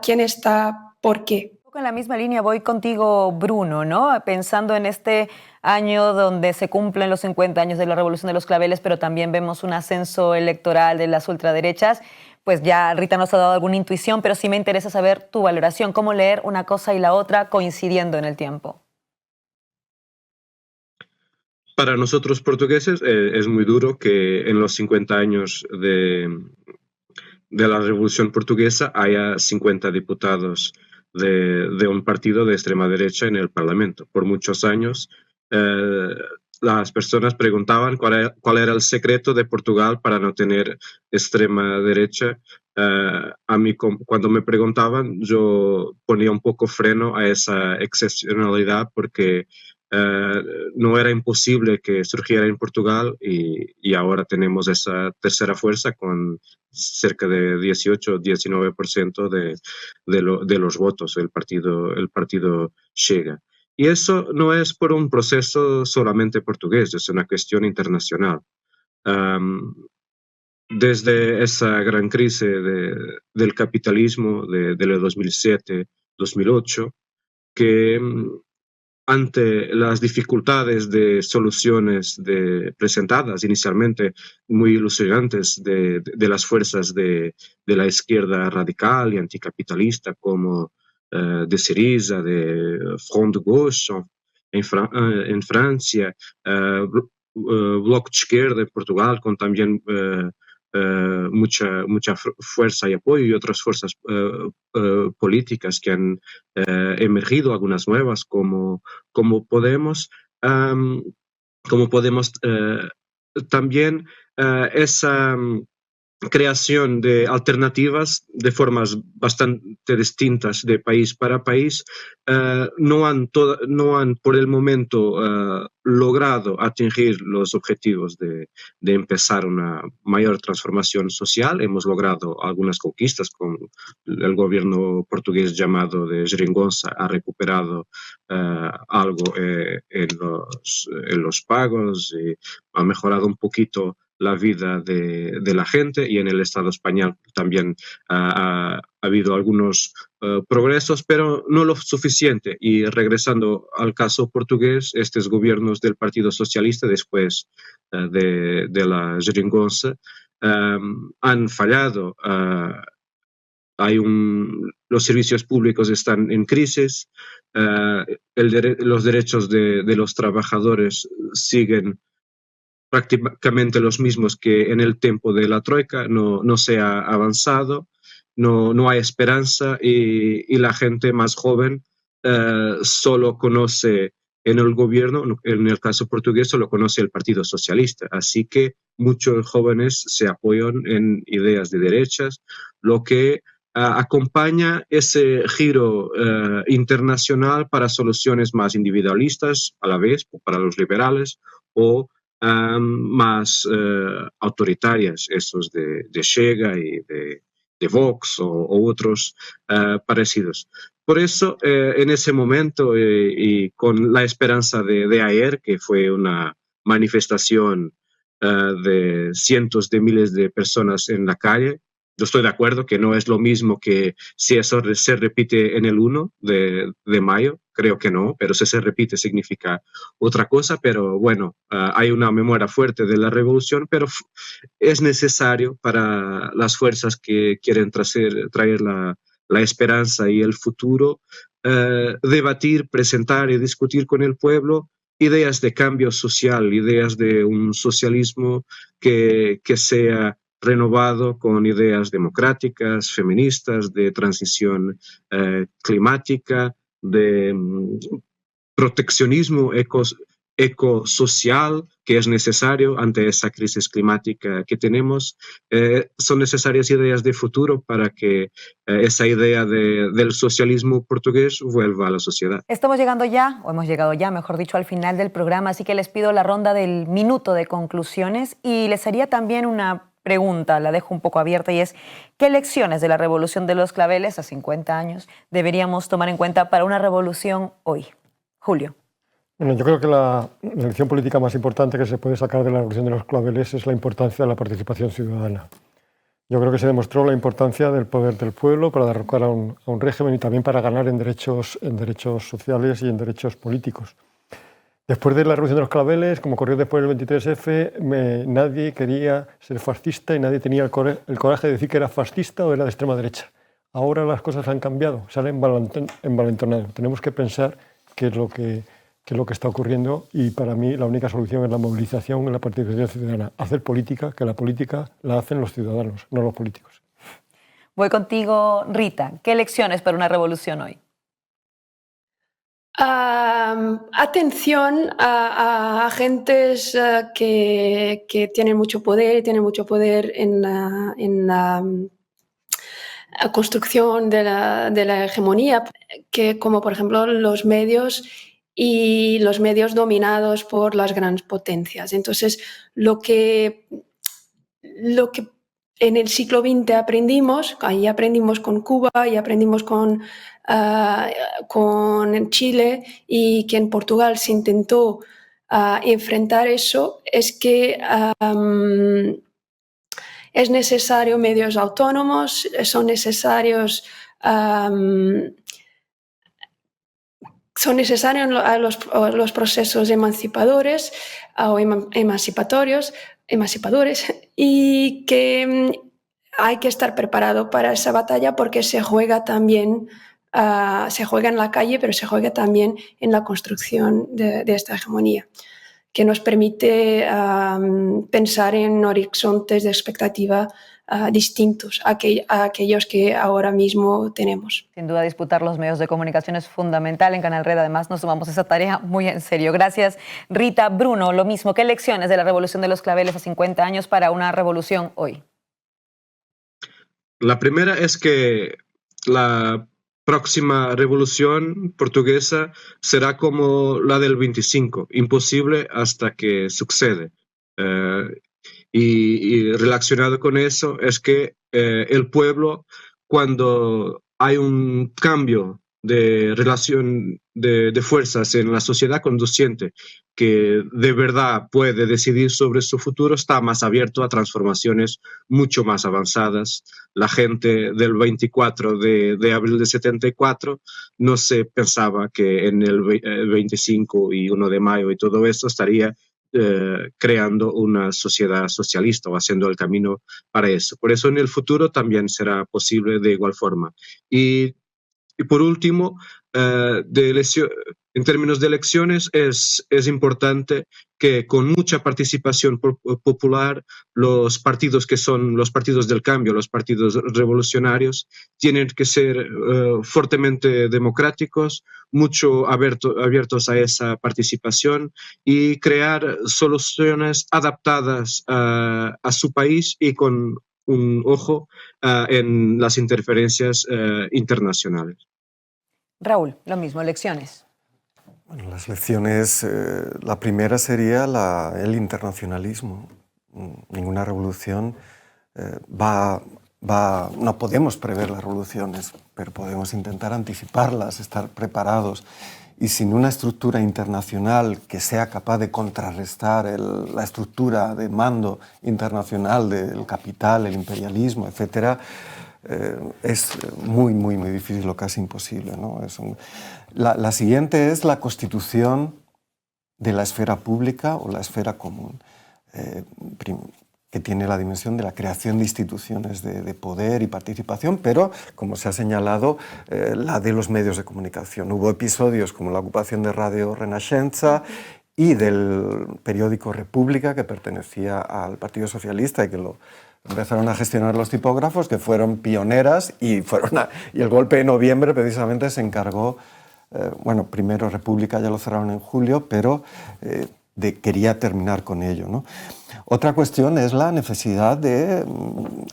quién está, por qué. En la misma línea voy contigo, Bruno, ¿no? Pensando en este año donde se cumplen los 50 años de la Revolución de los Claveles, pero también vemos un ascenso electoral de las ultraderechas. Pues ya Rita nos ha dado alguna intuición, pero sí me interesa saber tu valoración, cómo leer una cosa y la otra coincidiendo en el tiempo. Para nosotros portugueses es muy duro que en los 50 años de la Revolución Portuguesa haya 50 diputados de un partido de extrema derecha en el Parlamento. Por muchos años las personas preguntaban cuál era el secreto de Portugal para no tener extrema derecha. A mí, cuando me preguntaban, yo ponía un poco freno a esa excepcionalidad porque no era imposible que surgiera en Portugal y ahora tenemos esa tercera fuerza con cerca de 18 o 19% de los votos, el partido Chega. Y eso no es por un proceso solamente portugués, es una cuestión internacional. Desde esa gran crisis del capitalismo del 2007-2008, que ante las dificultades de soluciones presentadas inicialmente muy ilusionantes de las fuerzas de la izquierda radical y anticapitalista como de Syriza, de Front de Gauche en Francia, Bloc de Izquierda en Portugal con también mucha fuerza y apoyo y otras fuerzas políticas que han emergido, algunas nuevas como Podemos, también esa creación de alternativas de formas bastante distintas de país para país no han por el momento logrado atingir los objetivos de empezar una mayor transformación social. Hemos logrado algunas conquistas con el gobierno portugués llamado de Geringonça, ha recuperado algo en los pagos y ha mejorado un poquito la vida de la gente, y en el Estado español también ha habido algunos progresos, pero no lo suficiente. Y regresando al caso portugués, estos gobiernos del Partido Socialista después de la Geringonça han fallado. Los servicios públicos están en crisis, los derechos de los trabajadores siguen prácticamente los mismos que en el tiempo de la Troika, no se ha avanzado, no hay esperanza y la gente más joven solo conoce en el gobierno, en el caso portugués, solo conoce el Partido Socialista. Así que muchos jóvenes se apoyan en ideas de derechas, lo que acompaña ese giro internacional para soluciones más individualistas a la vez, para los liberales, o más autoritarias, esos de Chega y de Vox o otros parecidos. Por eso, en ese momento y con la esperanza de ayer, que fue una manifestación de cientos de miles de personas en la calle, yo estoy de acuerdo que no es lo mismo que si eso se repite en el 1 de mayo, creo que no, pero si se repite significa otra cosa, pero bueno, hay una memoria fuerte de la revolución, pero es necesario para las fuerzas que quieren traer la esperanza y el futuro, debatir, presentar y discutir con el pueblo ideas de cambio social, ideas de un socialismo que sea renovado con ideas democráticas, feministas, de transición climática, de proteccionismo ecosocial que es necesario ante esa crisis climática que tenemos. Son necesarias ideas de futuro para que esa idea del socialismo portugués vuelva a la sociedad. Estamos llegando ya, o hemos llegado ya, mejor dicho, al final del programa, así que les pido la ronda del minuto de conclusiones y les haría también una pregunta, la dejo un poco abierta, y es: ¿qué lecciones de la Revolución de los Claveles a 50 años deberíamos tomar en cuenta para una revolución hoy? Julio. Bueno, yo creo que la lección política más importante que se puede sacar de la Revolución de los Claveles es la importancia de la participación ciudadana. Yo creo que se demostró la importancia del poder del pueblo para derrocar a un régimen y también para ganar en derechos sociales y en derechos políticos. Después de la Revolución de los Claveles, como ocurrió después del 23F, nadie quería ser fascista y nadie tenía el coraje de decir que era fascista o era de extrema derecha. Ahora las cosas han cambiado, se han envalentonado. Tenemos que pensar qué es lo que está ocurriendo, y para mí la única solución es la movilización y la participación ciudadana. Hacer política, que la política la hacen los ciudadanos, no los políticos. Voy contigo, Rita. ¿Qué lecciones para una revolución hoy? Atención a agentes que tienen mucho poder en la construcción de la hegemonía, que, como por ejemplo los medios y los medios dominados por las grandes potencias. Entonces, lo que en el siglo XX aprendimos, ahí aprendimos con Cuba y aprendimos con Chile, y que en Portugal se intentó enfrentar eso, es que es necesario medios autónomos, son necesarios los procesos emancipadores o emancipadores, y que hay que estar preparado para esa batalla, porque se juega también, se juega en la calle, pero se juega también en la construcción de esta hegemonía, que nos permite pensar en horizontes de expectativa distintos a aquellos que ahora mismo tenemos. Sin duda, disputar los medios de comunicación es fundamental. En Canal Red, además, nos tomamos esa tarea muy en serio. Gracias, Rita. Bruno, lo mismo. ¿Qué lecciones de la Revolución de los Claveles a 50 años para una revolución hoy? La primera es que la próxima revolución portuguesa será como la del 25, imposible hasta que sucede. Y relacionado con eso es que el pueblo, cuando hay un cambio de relación de fuerzas en la sociedad conduciente, que de verdad puede decidir sobre su futuro, está más abierto a transformaciones mucho más avanzadas. La gente del 24 de abril de 74 no se pensaba que en el 25 y 1 de mayo y todo eso estaría creando una sociedad socialista o haciendo el camino para eso. Por eso en el futuro también será posible de igual forma. Y por último, en términos de elecciones, es importante que con mucha participación popular, los partidos que son los partidos del cambio, los partidos revolucionarios, tienen que ser fuertemente democráticos, mucho abiertos a esa participación y crear soluciones adaptadas a su país y con un ojo en las interferencias internacionales. Raúl, lo mismo, lecciones. Bueno, las lecciones, la primera sería el internacionalismo. Ninguna revolución no podemos prever las revoluciones, pero podemos intentar anticiparlas, estar preparados. Y sin una estructura internacional que sea capaz de contrarrestar la estructura de mando internacional del capital, el imperialismo, etc., es muy, muy, muy difícil o casi imposible, ¿no? La siguiente es la constitución de la esfera pública o la esfera común, que tiene la dimensión de la creación de instituciones de poder y participación, pero, como se ha señalado, la de los medios de comunicación. Hubo episodios como la ocupación de Radio Renascença y del periódico República, que pertenecía al Partido Socialista y que lo empezaron a gestionar los tipógrafos, que fueron pioneras, y el golpe de noviembre precisamente se encargó bueno, primero República ya lo cerraron en julio, pero quería terminar con ello, ¿no? Otra cuestión es la necesidad de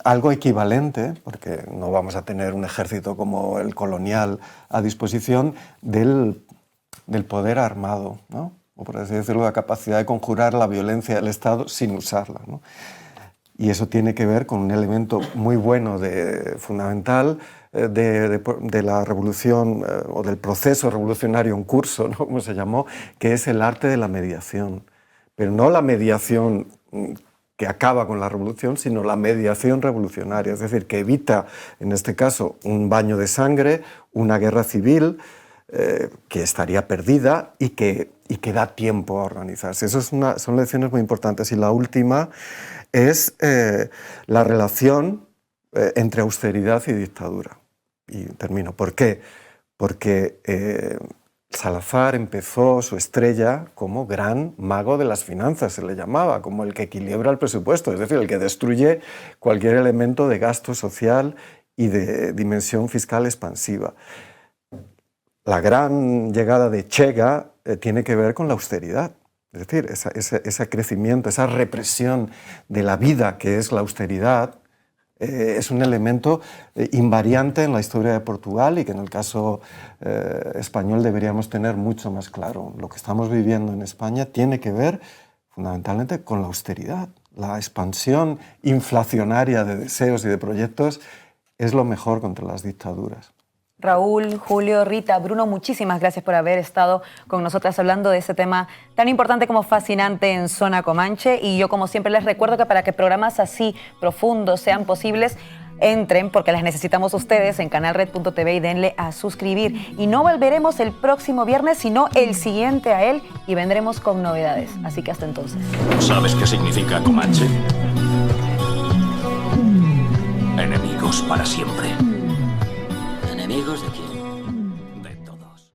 algo equivalente, porque no vamos a tener un ejército como el colonial a disposición del poder armado, ¿no? O por así decirlo, la capacidad de conjurar la violencia del Estado sin usarla, ¿no? Y eso tiene que ver con un elemento muy bueno, fundamental de la revolución o del proceso revolucionario en curso, ¿no? Como se llamó, que es el arte de la mediación. Pero no la mediación que acaba con la revolución, sino la mediación revolucionaria, es decir, que evita, en este caso, un baño de sangre, una guerra civil que estaría perdida y que da tiempo a organizarse. Son lecciones muy importantes. Y la última es la relación entre austeridad y dictadura. Y termino. ¿Por qué? Porque Salazar empezó su estrella como gran mago de las finanzas, se le llamaba, como el que equilibra el presupuesto, es decir, el que destruye cualquier elemento de gasto social y de dimensión fiscal expansiva. La gran llegada de Chega tiene que ver con la austeridad, es decir, ese crecimiento, esa represión de la vida que es la austeridad, es un elemento invariante en la historia de Portugal y que en el caso español deberíamos tener mucho más claro. Lo que estamos viviendo en España tiene que ver fundamentalmente con la austeridad. La expansión inflacionaria de deseos y de proyectos es lo mejor contra las dictaduras. Raúl, Julio, Rita, Bruno, muchísimas gracias por haber estado con nosotras hablando de este tema tan importante como fascinante en Zona Comanche. Y yo, como siempre, les recuerdo que para que programas así profundos sean posibles, entren, porque las necesitamos ustedes, en canalred.tv y denle a suscribir. Y no volveremos el próximo viernes, sino el siguiente a él, y vendremos con novedades. Así que hasta entonces. ¿Sabes qué significa Comanche? Enemigos para siempre. ¿Enemigos de quién?